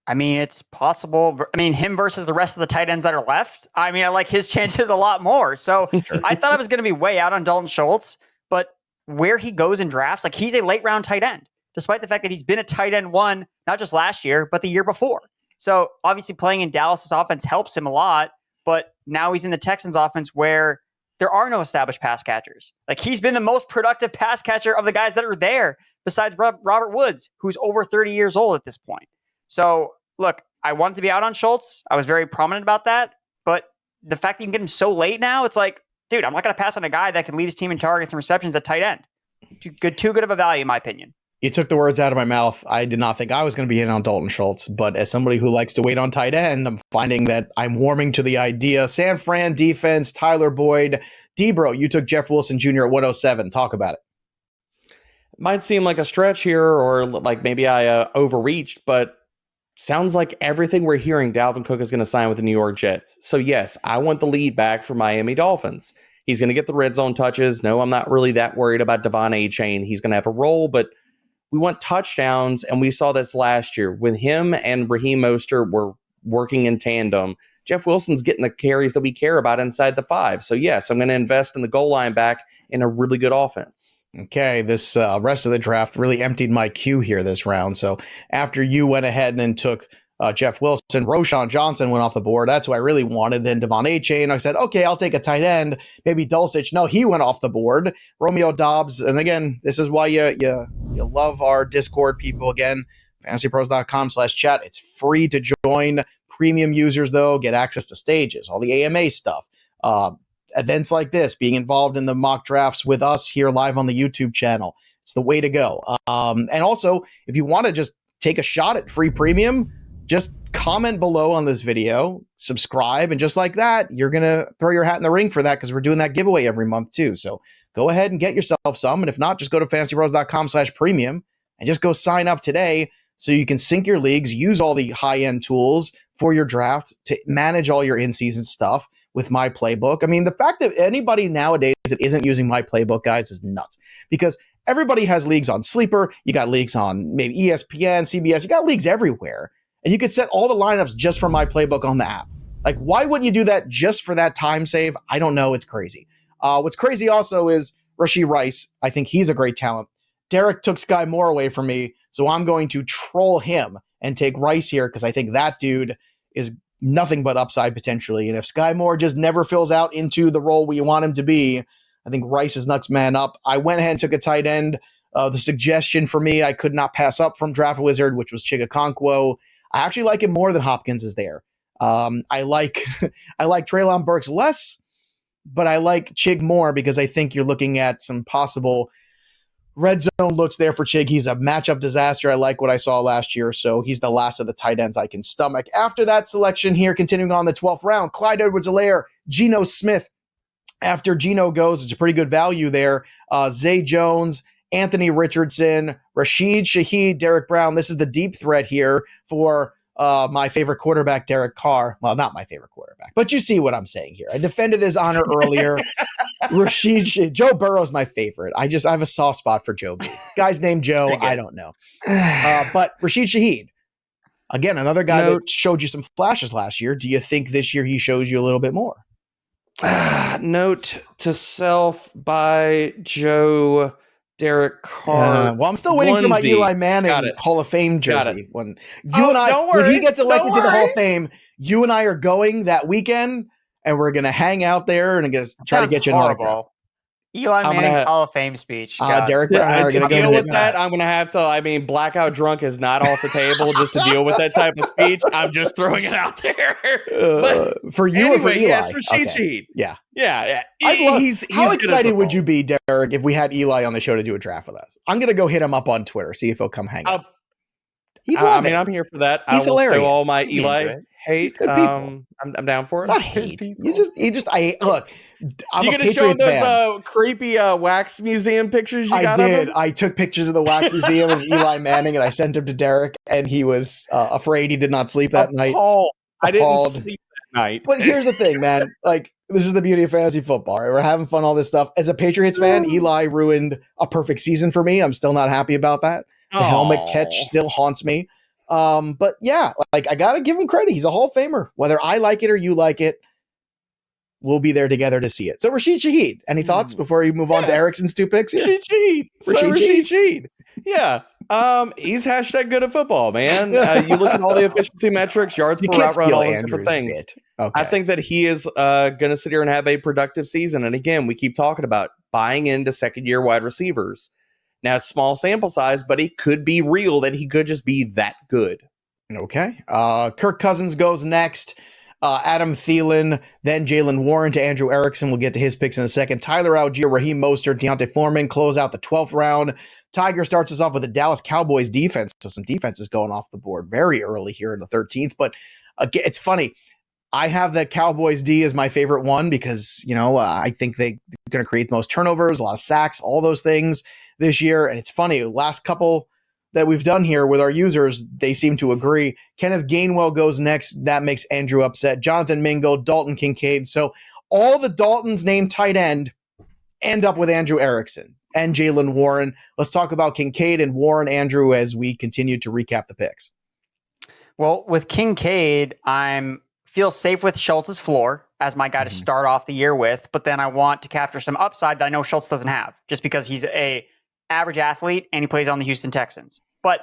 I mean, it's possible. I mean, him versus the rest of the tight ends that are left. I mean, I like his chances a lot more. So I thought I was going to be way out on Dalton Schultz, but where he goes in drafts, like he's a late round tight end, despite the fact that he's been a tight end one, not just last year, but the year before. So obviously playing in Dallas's offense helps him a lot, but now he's in the Texans offense where there are no established pass catchers. Like he's been the most productive pass catcher of the guys that are there, besides Robert Woods, who's over 30 years old at this point. So look, I wanted to be out on Schultz. I was very prominent about that. But the fact that you can get him so late now, it's like, dude, I'm not going to pass on a guy that can lead his team in targets and receptions at tight end. Too good of a value, in my opinion. You took the words out of my mouth. I did not think I was going to be in on Dalton Schultz, but as somebody who likes to wait on tight end, I'm finding that I'm warming to the idea. San Fran defense, Tyler Boyd. Debro, you took Jeff Wilson Jr. at 107. Talk about it. Might seem like a stretch here, or like maybe I overreached, but sounds like everything we're hearing, Dalvin Cook is going to sign with the New York Jets. So yes, I want the lead back for Miami Dolphins. He's going to get the red zone touches. No, I'm not really that worried about Devon A-Chain. He's going to have a role, but we want touchdowns, and we saw this last year. When him and Raheem Mostert were working in tandem, Jeff Wilson's getting the carries that we care about inside the 5. So yes, I'm going to invest in the goal line back in a really good offense. Okay, this rest of the draft really emptied my queue here this round. So after you went ahead and took Jeff Wilson, Roschon Johnson went off the board. That's who I really wanted. Then Devon A-Chain. I said, okay, I'll take a tight end. Maybe Dulcich. No, he went off the board. Romeo Doubs. And again, this is why you love our Discord people. Again, FantasyPros.com/chat. It's free to join. Premium users, though, get access to stages, all the AMA stuff. Events like this, being involved in the mock drafts with us here live on the YouTube channel. It's the way to go. And also, if you want to just take a shot at free premium, just comment below on this video, subscribe, and just like that, you're going to throw your hat in the ring for that because we're doing that giveaway every month too. So go ahead and get yourself some. And if not, just go to FantasyPros.com/premium and just go sign up today so you can sync your leagues, use all the high-end tools for your draft to manage all your in-season stuff with My Playbook. I mean, the fact that anybody nowadays that isn't using My Playbook, guys, is nuts because everybody has leagues on Sleeper. You got leagues on maybe ESPN, CBS. You got leagues everywhere. And you could set all the lineups just for My Playbook on the app. Like, why wouldn't you do that just for that time save? I don't know. It's crazy. What's crazy also is Rashee Rice. I think he's a great talent. Derek took Sky Moore away from me, so I'm going to troll him and take Rice here because I think that dude is nothing but upside potentially. And if Sky Moore just never fills out into the role we want him to be, I think Rice is next man up. I went ahead and took a tight end. The suggestion for me I could not pass up from Draft Wizard, which was Chigakonkwo. I actually like him more than Hopkins is there. I like Treylon Burks less, but I like Chig more because I think you're looking at some possible red zone looks there for Chig. He's a matchup disaster. I like what I saw last year, so he's the last of the tight ends I can stomach. After that selection here, continuing on the 12th round, Clyde Edwards-Helaire, Geno Smith. After Geno goes, it's a pretty good value there. Zay Jones, Anthony Richardson, Rashid Shaheed, Derek Brown. This is the deep threat here for my favorite quarterback, Derek Carr. Well, not my favorite quarterback, but you see what I'm saying here. I defended his honor earlier. Joe Burrow's my favorite. I have a soft spot for Joe B. Guy's named Joe. I don't know. But Rashid Shaheed, again, another guy that showed you some flashes last year. Do you think this year he shows you a little bit more? Note to self by Joe Derek Carr. Well, I'm still waiting for my onesie. Eli Got Manning it. Hall of Fame Got jersey. it. When Don't when he worry. gets elected Don't to the Hall worry. of Fame, you and I are going that weekend, and we're gonna hang out there and gonna try to Sounds get you an autograph. horrible. Eli I'm Manning's gonna- Hall of Fame speech. God. Derek Brown and I are To gonna go deal to with his. that, I'm gonna have to. I mean, blackout drunk is not off the table. Just to deal with that type of speech, I'm just throwing it out there. But For you or for anyway, Eli? yes, for Sheet Okay. Sheet. Yeah. Yeah. He's how good at excited would football. you be, Derek, if we had Eli on the show to do a draft with us? I'm gonna go hit him up on Twitter, see if he'll come hang out. He'd love it. I'm here for that. He's I will hilarious. stow all my He'd be into Eli it. He's hate. good people. I'm down for it. Not hate. Look. I'm You a gonna show Patriots those fan. Creepy wax museum pictures you I got did. of him? I took pictures of the wax museum of Eli Manning, and I sent them to Derek, and he was afraid he did not sleep that night. Appalled. I didn't Appalled. sleep that night. But here's the thing, man. Like, this is the beauty of fantasy football. Right? We're having fun, all this stuff. As a Patriots fan, Eli ruined a perfect season for me. I'm still not happy about that. The helmet catch still haunts me. But yeah, like, I gotta give him credit. He's a Hall of Famer. Whether I like it or you like it, we'll be there together to see it. So Rashid Shaheed, any thoughts before you move on to Erickson's 2 picks here? Rashid Shaheed. Yeah. He's hashtag good at football, man. You look at all the efficiency metrics, yards per route run, all those different things. Okay. I think that he is going to sit here and have a productive season. And again, we keep talking about buying into second-year wide receivers. Now, it's small sample size, but it could be real that he could just be that good. Okay. Kirk Cousins goes next. Adam Thielen, then Jalen Warren to Andrew Erickson. We'll get to his picks in a second. Tyler Algier, Raheem Mostert, Deontay Foreman close out the 12th round. Tiger starts us off with the Dallas Cowboys defense. So some defense is going off the board very early here in the 13th. But again, it's funny. I have the Cowboys D as my favorite one because, I think they're going to create the most turnovers, a lot of sacks, all those things this year. And it's funny, last couple that we've done here with our users, they seem to agree. Kenneth Gainwell goes next. That makes Andrew upset. Jonathan Mingo, Dalton Kincaid. So all the Daltons named tight end up with Andrew Erickson and Jalen Warren. Let's talk about Kincaid and Warren, Andrew, as we continue to recap the picks. Well, with Kincaid, I'm feel safe with Schultz's floor as my guy to start off the year with, but then I want to capture some upside that I know Schultz doesn't have, just because he's a average athlete and he plays on the Houston Texans. But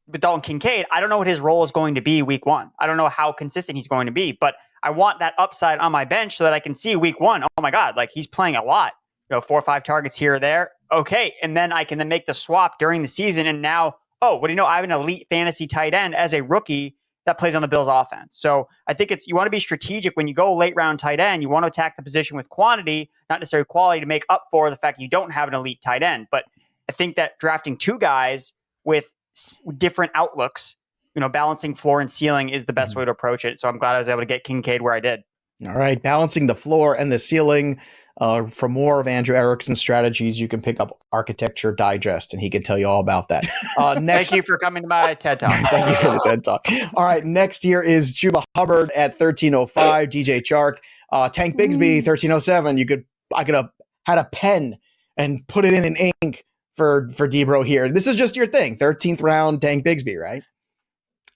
with Dalton Kincaid, I don't know what his role is going to be week 1. I don't know how consistent he's going to be, but I want that upside on my bench so that I can see week 1. Oh my God, like he's playing a lot, 4 or 5 targets here or there. Okay. And then I can then make the swap during the season. And now, what do you know? I have an elite fantasy tight end as a rookie that plays on the Bills offense. So I think you want to be strategic when you go late round tight end. You want to attack the position with quantity, not necessarily quality, to make up for the fact that you don't have an elite tight end. But I think that drafting 2 guys with different outlooks, balancing floor and ceiling is the best way to approach it. So I'm glad I was able to get Kincaid where I did. All right. Balancing the floor and the ceiling. For more of Andrew Erickson's strategies, you can pick up Architecture Digest, and he can tell you all about that. Next, Thank you for coming to my TED Talk. Thank you for the TED Talk. All right. Next here is Chuba Hubbard at 1305, DJ Chark. Tank Bigsby, 1307. I could have had a pen and put it in ink for Debro here. This is just your thing. 13th round, Tank Bigsby, right?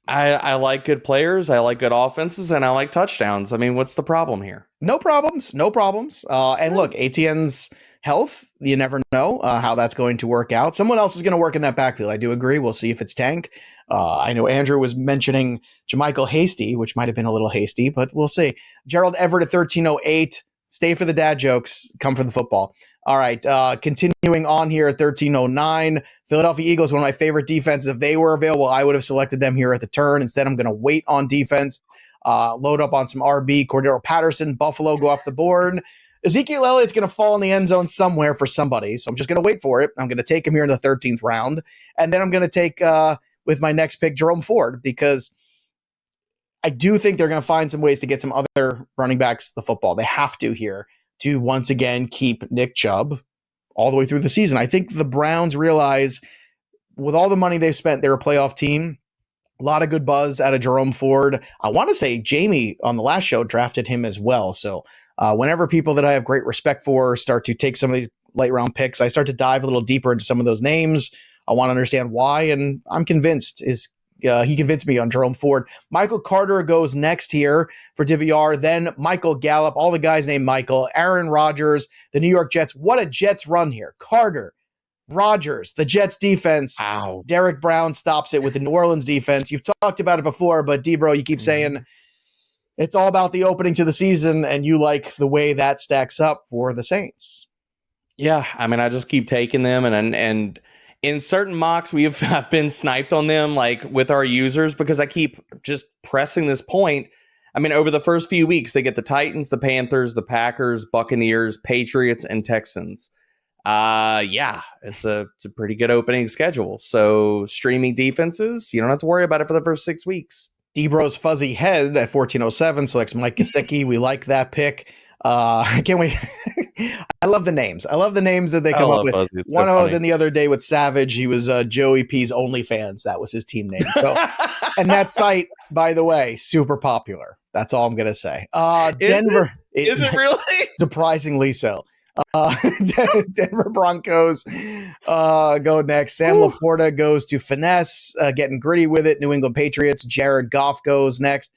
I like good players. I like good offenses, and I like touchdowns. I mean, what's the problem here? No problems. And look, ATN's health, you never know how that's going to work out. Someone else is going to work in that backfield. I do agree. We'll see if it's Tank. I know Andrew was mentioning Jermichael Hasty, which might have been a little hasty, but we'll see. Gerald Everett at 1308. Stay for the dad jokes. Come for the football. All right. Continuing on here at 1309. Philadelphia Eagles, one of my favorite defenses. If they were available, I would have selected them here at the turn. Instead, I'm going to wait on defense. Load up on some RB. Cordero Patterson, Buffalo go off the board. Ezekiel Elliott's going to fall in the end zone somewhere for somebody. So I'm just going to wait for it. I'm going to take him here in the 13th round. And then I'm going to take, with my next pick, Jerome Ford, because I do think they're going to find some ways to get some other running backs the football. They have to here to once again keep Nick Chubb all the way through the season. I think the Browns realize with all the money they've spent, they're a playoff team. A lot of good buzz out of Jerome Ford. I want to say Jamie on the last show drafted him as well. So whenever people that I have great respect for start to take some of these late round picks, I start to dive a little deeper into some of those names. I want to understand why, and I'm convinced he convinced me on Jerome Ford. Michael Carter goes next here for DVR. Then Michael Gallup, all the guys named Michael, Aaron Rodgers, the New York Jets. What a Jets run here. Carter, Rodgers, the Jets defense. Ow. Derek Brown stops it with the New Orleans defense. You've talked about it before, but D-Bro, you keep saying it's all about the opening to the season, and you like the way that stacks up for the Saints. Yeah, I mean, I just keep taking them, and in certain mocks, I've been sniped on them, like with our users, because I keep just pressing this point. I mean, over the first few weeks, they get the Titans, the Panthers, the Packers, Buccaneers, Patriots, and Texans. Yeah, it's a pretty good opening schedule. So streaming defenses, you don't have to worry about it for the first 6 weeks. D-Bro's fuzzy head at 1407 selects Mike Gesicki. We like that pick. Can't wait. I love the names. I love the names that they come up with. One I was in the other day with Savage. He was Joey P's OnlyFans. That was his team name. So, and that site, by the way, super popular. That's all I'm gonna say. Denver is it really? Surprisingly so. Denver Broncos go next. Sam Laporta goes to Finesse, getting gritty with it. New England Patriots. Jared Goff goes next.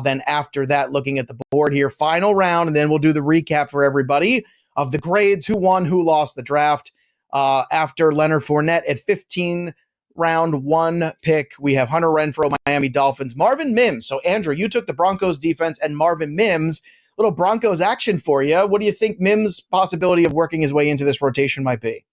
Then after that, looking at the board here, final round, and then we'll do the recap for everybody of the grades, who won, who lost the draft. After Leonard Fournette at 15, round 1 pick, we have Hunter Renfrow, Miami Dolphins, Marvin Mims. So, Andrew, you took the Broncos defense and Marvin Mims. Little Broncos action for you. What do you think Mims' possibility of working his way into this rotation might be?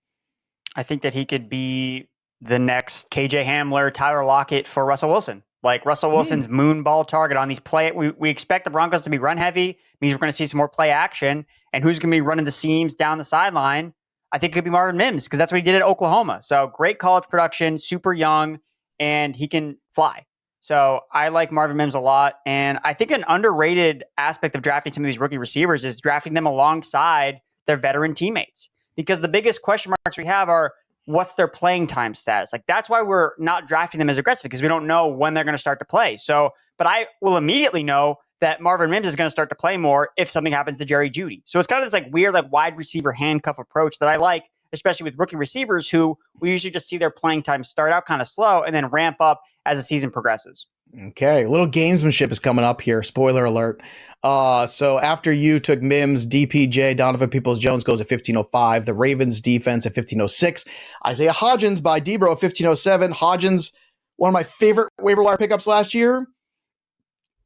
I think that he could be the next KJ Hamler, Tyler Lockett for Russell Wilson. Like Russell Wilson's moon ball target on these play. We expect the Broncos to be run heavy. Means we're going to see some more play action. And who's going to be running the seams down the sideline? I think it could be Marvin Mims because that's what he did at Oklahoma. So great college production, super young, and he can fly. So I like Marvin Mims a lot. And I think an underrated aspect of drafting some of these rookie receivers is drafting them alongside their veteran teammates. Because the biggest question marks we have are, what's their playing time status? Like, that's why we're not drafting them as aggressive, because we don't know when they're going to start to play. So, but I will immediately know that Marvin Mims is going to start to play more if something happens to Jerry Jeudy. So it's kind of this like weird, like wide receiver handcuff approach that I like, especially with rookie receivers who we usually just see their playing time start out kind of slow and then ramp up as the season progresses. Okay, a little gamesmanship is coming up here. Spoiler alert. So after you took Mims, DPJ, Donovan Peoples-Jones goes at 1505. The Ravens defense at 1506. Isaiah Hodgins by D-Bro at 1507. Hodgins, one of my favorite waiver wire pickups last year.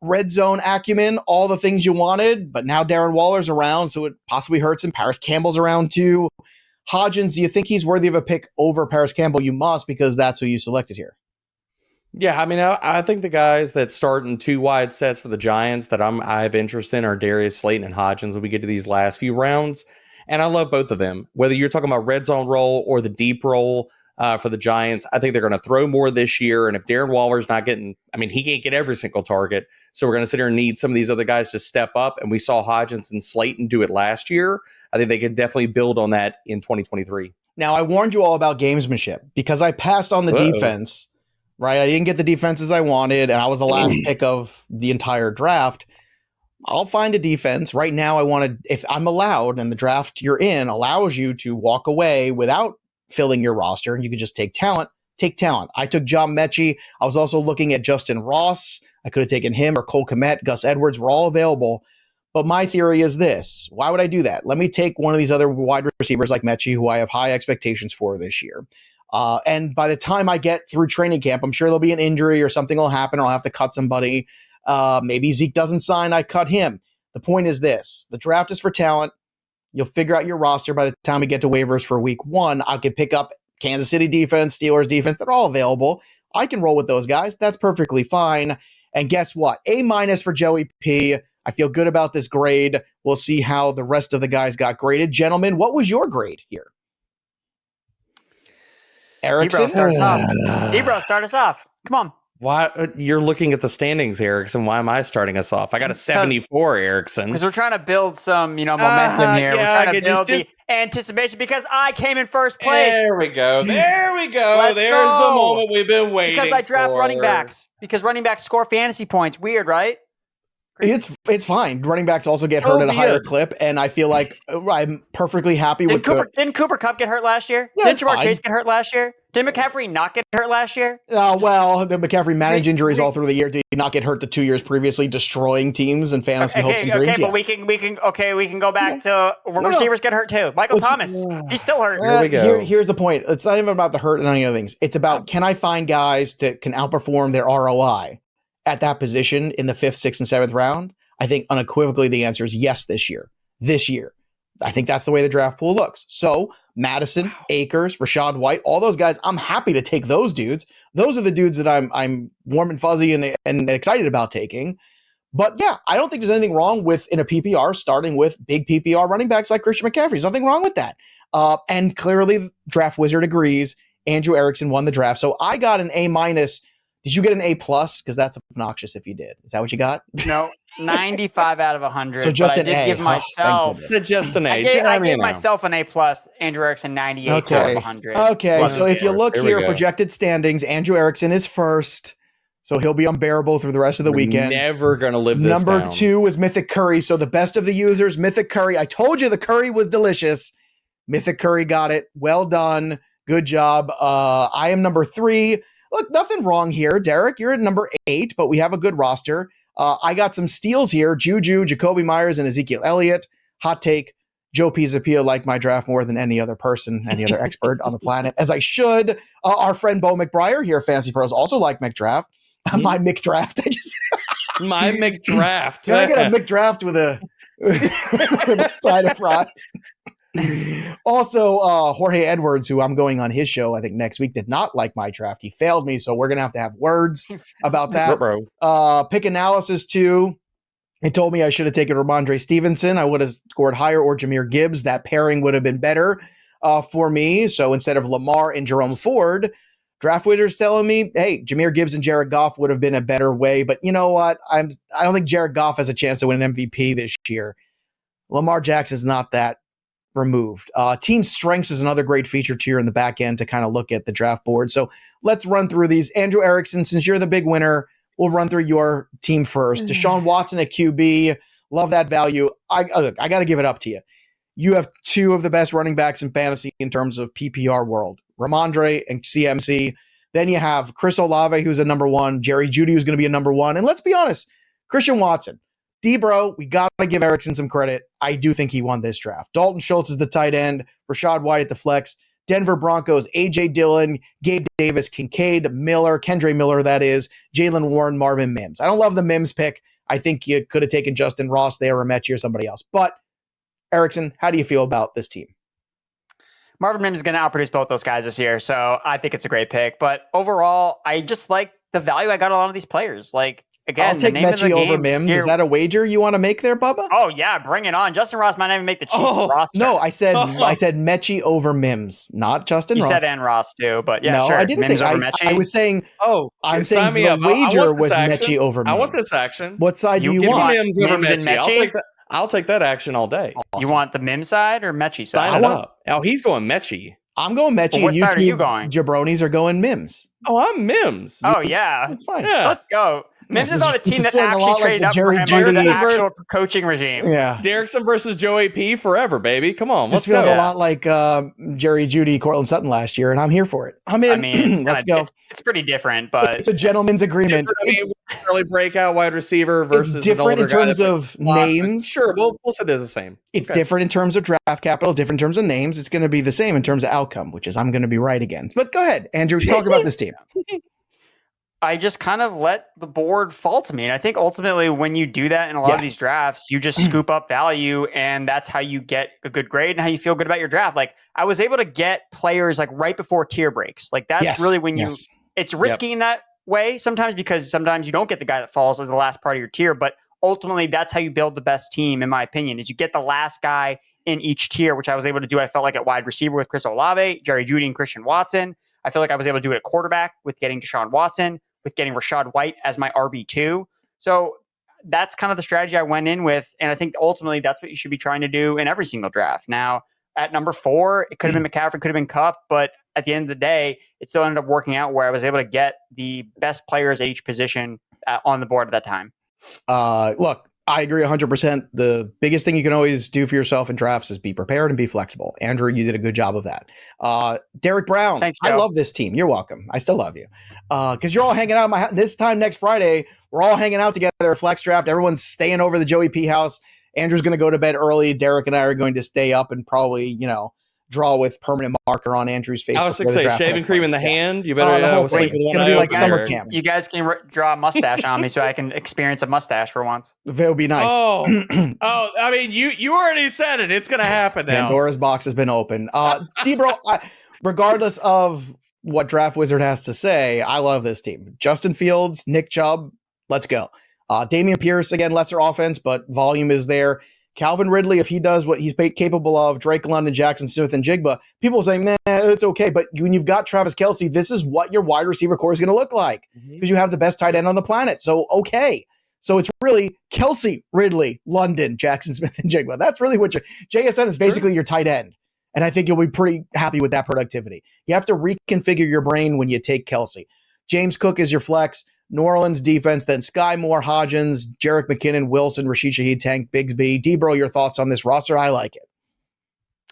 Red zone acumen, all the things you wanted, but now Darren Waller's around, so it possibly hurts him. Paris Campbell's around too. Hodgins, do you think he's worthy of a pick over Paris Campbell? You must, because that's who you selected here. Yeah, I mean, I think the guys that start in 2 wide sets for the Giants that I have interest in are Darius Slayton and Hodgins when we get to these last few rounds. And I love both of them. Whether you're talking about red zone roll or the deep roll for the Giants, I think they're going to throw more this year. And if Darren Waller's not getting, I mean, he can't get every single target. So we're going to sit here and need some of these other guys to step up. And we saw Hodgins and Slayton do it last year. I think they could definitely build on that in 2023. Now, I warned you all about gamesmanship because I passed on the defense. Right, I didn't get the defenses I wanted, and I was the last pick of the entire draft. I'll find a defense. Right now, I want to, if I'm allowed, and the draft you're in allows you to walk away without filling your roster, and you can just take talent. I took John Mechie. I was also looking at Justin Ross. I could have taken him or Cole Kmet, Gus Edwards. Were all available. But my theory is this. Why would I do that? Let me take one of these other wide receivers like Mechie, who I have high expectations for this year. And by the time I get through training camp, I'm sure there'll be an injury or something will happen. I'll have to cut somebody. Maybe Zeke doesn't sign. I cut him. The point is this. The draft is for talent. You'll figure out your roster by the time we get to waivers for week 1. I could pick up Kansas City defense, Steelers defense. They're all available. I can roll with those guys. That's perfectly fine. And guess what? A- for Joey P. I feel good about this grade. We'll see how the rest of the guys got graded. Gentlemen, what was your grade here? Erickson? D-Bro, start us off. Come on. Why you're looking at the standings, Erickson? Why am I starting us off? I got a 74, Erickson. Because we're trying to build some, momentum here. Yeah, we're trying to build the anticipation because I came in first place. There we go. There's go. the moment we've been waiting Because I draft for. running backs. Because running backs score fantasy points. Weird, right? It's fine. Running backs also get hurt at a higher clip, and I feel like I'm perfectly happy with Didn't Cooper Kupp get hurt last year? Yeah, Didn't Jamar fine. Chase get hurt last year? Didn't McCaffrey not get hurt last year? Well, the McCaffrey managed injuries all through the year. Did he not get hurt the 2 years previously, destroying teams and fantasy hopes and dreams? Okay, but we can go back to receivers get hurt too. Michael Thomas, he's still hurt. Here we go. Here's the point. It's not even about the hurt and any other things. It's about, can I find guys that can outperform their ROI at that position in the 5th, 6th, and 7th round? I think unequivocally the answer is yes this year. I think that's the way the draft pool looks. So Madison, Akers, Rashad White, all those guys, I'm happy to take those dudes. Those are the dudes that I'm warm and fuzzy and excited about taking. But yeah, I don't think there's anything wrong with, in a PPR, starting with big PPR running backs like Christian McCaffrey. There's nothing wrong with that. And clearly, Draft Wizard agrees. Andrew Erickson won the draft. So I got an A-. Did you get an A+? Because that's obnoxious if you did. Is that what you got? No, 95 out of 100. So just an A. Give myself. Just an A. I gave myself an A+. Andrew Erickson, 98 out of 100. Okay, so if you look here, projected standings, Andrew Erickson is first. So he'll be unbearable through the rest of the weekend. Never going to live this Number down. 2 is Mythic Curry. So the best of the users, Mythic Curry. I told you the curry was delicious. Mythic Curry got it. Well done. Good job. I am number 3. Look, nothing wrong here, Derek. You're at number 8, but we have a good roster. I got some steals here. Juju, Jacoby Myers, and Ezekiel Elliott. Hot take. Joe Pisapia liked my draft more than any other person, any other expert on the planet, as I should. Our friend Bo McBriar here at Fantasy Pros also liked McDraft. My McDraft. My McDraft. Can I get a McDraft with a side of fries? Also, Jorge Edwards, who I'm going on his show, I think next week, did not like my draft. He failed me, so we're going to have words about that. Pick analysis, too. It told me I should have taken Ramondre Stevenson. I would have scored higher, or Jahmyr Gibbs. That pairing would have been better for me. So instead of Lamar and Jerome Ford, Draft Wizard's telling me, hey, Jahmyr Gibbs and Jared Goff would have been a better way. But you know what? I don't think Jared Goff has a chance to win an MVP this year. Lamar Jackson's not that removed. Team strengths is another great feature tier in the back end to kind of look at the draft board. So let's run through these. Andrew Erickson, since you're the big winner, we'll run through your team first. Deshaun Watson at QB. Love that value. I got to give it up to you. You have 2 of the best running backs in fantasy in terms of PPR world, Ramondre and CMC. Then you have Chris Olave, who's a number 1, Jerry Jeudy, who's going to be a number 1. And let's be honest, Christian Watson, D-Bro, we got to give Erickson some credit. I do think he won this draft. Dalton Schultz is the tight end, Rashad White at the flex, Denver Broncos, A.J. Dillon, Gabe Davis, Kincaid, Miller, Kendre Miller, that is, Jalen Warren, Marvin Mims. I don't love the Mims pick. I think you could have taken Justin Ross there or Mechie or somebody else. But, Erickson, how do you feel about this team? Marvin Mims is going to outproduce both those guys this year, so I think it's a great pick. But overall, I just like the value I got on a lot of these players. Like, again, I'll take Mechie over Mims. Is that a wager you want to make there, Bubba? Oh yeah, bring it on. Justin Ross might not even make the Chiefs roster. No, I said Mechie over Mims, not Justin Ross. You said and Ross too, but yeah, no, sure. I didn't Mims say. I was saying. I'm saying the wager was Mechie over Mims. I want this action. What side do you want? Mims over Mechie. I'll take that action all day. Awesome. You want the Mims side or Mechie side? Sign it up. Oh, he's going Mechie. I'm going Mechie. Well, what side are you going? Jabronis are going Mims. Oh, I'm Mims. Oh yeah, that's fine. Yeah. Let's go. Mims is on a team that actually like traded up for him under the actual coaching regime. Yeah, Erickson versus Joe AP forever, baby. Come on, let's go. This feels a lot like Jerry Jeudy, Cortland Sutton last year, and I'm here for it. I'm in. I mean, let's go. It's pretty different, but it's a gentleman's agreement. Early breakout wide receiver versus it's different in terms of names. Sure, we'll say they're the same. It's different in terms of draft capital, different in terms of names. It's going to be the same in terms of outcome, which is I'm going to be right again. But go ahead, Andrew. Talk about this team. I just kind of let the board fall to me. And I think ultimately when you do that in a lot of these drafts, you just scoop up value, and that's how you get a good grade and how you feel good about your draft. Like, I was able to get players like right before tier breaks. Like, that's really when it's risky in that way sometimes, because sometimes you don't get the guy that falls as the last part of your tier, but ultimately that's how you build the best team, in my opinion, is you get the last guy in each tier, which I was able to do. I felt like at wide receiver with Chris Olave, Jerry Jeudy, and Christian Watson. I feel like I was able to do it at quarterback with getting Deshaun Watson, with getting Rashad White as my RB2. So that's kind of the strategy I went in with. And I think ultimately that's what you should be trying to do in every single draft. Now, at number 4, it could have been McCaffrey, could have been Kupp, but at the end of the day, it still ended up working out where I was able to get the best players at each position on the board at that time. Look, I agree 100%. The biggest thing you can always do for yourself in drafts is be prepared and be flexible. Andrew, you did a good job of that. Derek Brown, Thanks, I Joe. love this team. You're welcome. I still love you. Because you're all hanging out at my house. This time next Friday, we're all hanging out together at Flex Draft. Everyone's staying over the Joey P house. Andrew's going to go to bed early. Derek and I are going to stay up and probably, draw with permanent marker on Andrew's face. I was going to say, shaving cream in the hand. You better the whole sleep thing. with one Gonna eye be like open, summer Derek. camp. You guys can draw a mustache on me so I can experience a mustache for once. It would be nice. Oh, I mean, you already said it. It's going to happen now. Pandora's box has been open. D-Bro, regardless of what Draft Wizard has to say, I love this team. Justin Fields, Nick Chubb, let's go. Damian Pierce, again, lesser offense, but volume is there. Calvin Ridley, if he does what he's capable of, Drake London, Jackson Smith, and Jigba, people saying, nah, it's okay. But when you've got Travis Kelce, this is what your wide receiver core is going to look like because you have the best tight end on the planet. So, okay. So it's really Kelce, Ridley, London, Jackson Smith, and Jigba. That's really what JSN is basically your tight end. And I think you'll be pretty happy with that productivity. You have to reconfigure your brain when you take Kelce. James Cook is your flex. New Orleans defense, then Sky Moore, Hodgins, Jerick McKinnon, Wilson, Rashid Shaheed, Tank, Bigsby. D-Bro, your thoughts on this roster? I like it.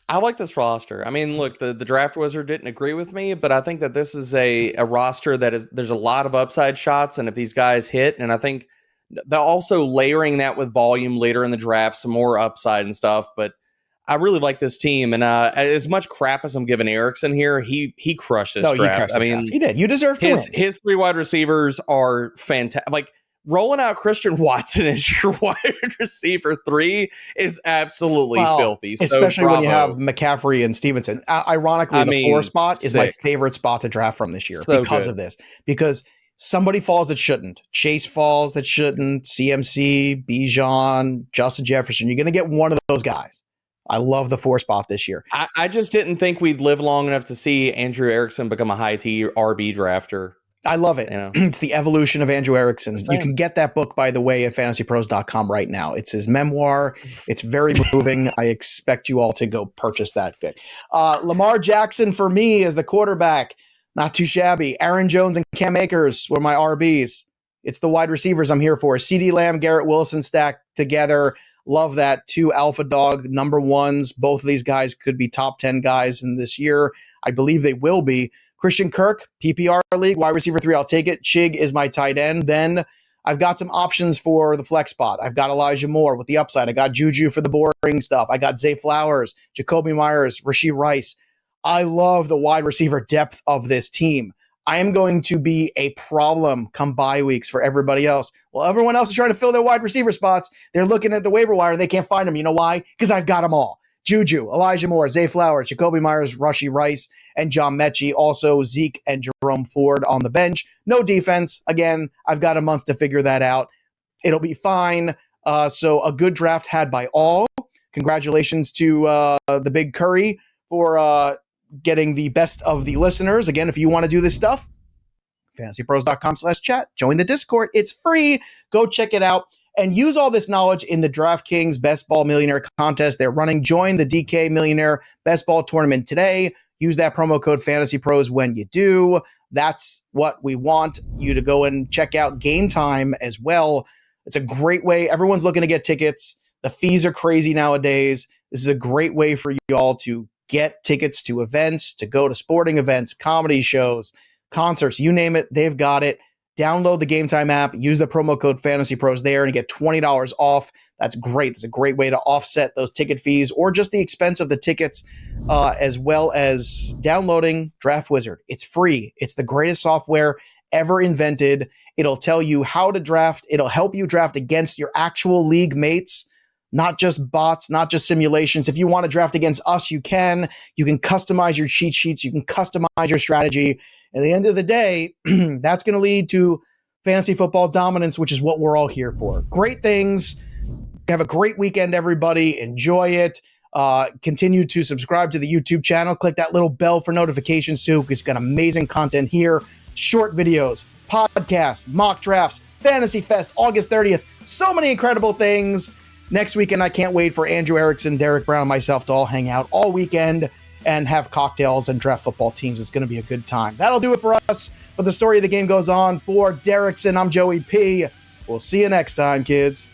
I like this roster. I mean, look, the Draft Wizard didn't agree with me, but I think that this is a roster that there's a lot of upside shots, and if these guys hit, and I think they're also layering that with volume later in the draft, some more upside and stuff, but I really like this team, and as much crap as I'm giving Erickson here, he crushed this draft. I mean, he did. You deserve to win. His three wide receivers are fantastic. Like rolling out Christian Watson as your wide receiver 3 is absolutely filthy. Especially when you have McCaffrey and Stevenson. Ironically, the 4 spot is my favorite spot to draft from this year because of this. Because somebody falls that shouldn't. Chase falls that shouldn't. CMC, Bijan, Justin Jefferson. You're going to get one of those guys. I love the 4 spot this year. I just didn't think we'd live long enough to see Andrew Erickson become a high T RB drafter. I love it. It's the evolution of Andrew Erickson. You can get that book, by the way, at FantasyPros.com right now. It's his memoir. It's very moving. I expect you all to go purchase that book. Lamar Jackson for me as the quarterback. Not too shabby. Aaron Jones and Cam Akers were my RBs. It's the wide receivers I'm here for. CeeDee Lamb, Garrett Wilson stacked together. Love that. 2 alpha dog number ones. Both of these guys could be top 10 guys in this year. I believe they will be. Christian Kirk, PPR league, wide receiver 3. I'll take it. Chig is my tight end. Then I've got some options for the flex spot. I've got Elijah Moore with the upside. I got Juju for the boring stuff. I got Zay Flowers, Jacoby Myers, Rashee Rice. I love the wide receiver depth of this team. I am going to be a problem come bye weeks for everybody else. Well, everyone else is trying to fill their wide receiver spots. They're looking at the waiver wire. They can't find them. You know why? Because I've got them all. Juju, Elijah Moore, Zay Flowers, Jacoby Myers, Rashee Rice, and John Mechie. Also, Zeke and Jerome Ford on the bench. No defense. Again, I've got a month to figure that out. It'll be fine. So a good draft had by all. Congratulations to the Big Curry for getting the best of the listeners. Again, if you want to do this stuff, fantasypros.com/chat. Join the Discord. It's free. Go check it out and use all this knowledge in the DraftKings Best Ball Millionaire contest they're running. Join the DK Millionaire Best Ball Tournament today. Use that promo code FantasyPros when you do. That's what we want you to go and check out Game Time as well. It's a great way. Everyone's looking to get tickets. The fees are crazy nowadays. This is a great way for you all to get tickets to events, to go to sporting events, comedy shows, concerts, you name it, they've got it. Download the Game Time app, use the promo code FantasyPros there, and you get $20 off. That's great. It's a great way to offset those ticket fees or just the expense of the tickets, as well as downloading Draft Wizard. It's free. It's the greatest software ever invented. It'll tell you how to draft. It'll help you draft against your actual league mates. Not just bots, not just simulations. If you want to draft against us, you can. You can customize your cheat sheets. You can customize your strategy. At the end of the day, that's going to lead to fantasy football dominance, which is what we're all here for. Great things. Have a great weekend, everybody. Enjoy it. Continue to subscribe to the YouTube channel. Click that little bell for notifications too. It's got amazing content here. Short videos, podcasts, mock drafts, Fantasy Fest, August 30th. So many incredible things. Next weekend, I can't wait for Andrew Erickson, Derek Brown, and myself to all hang out all weekend and have cocktails and draft football teams. It's going to be a good time. That'll do it for us. But the story of the game goes on. For Derrickson, I'm Joey P. We'll see you next time, kids.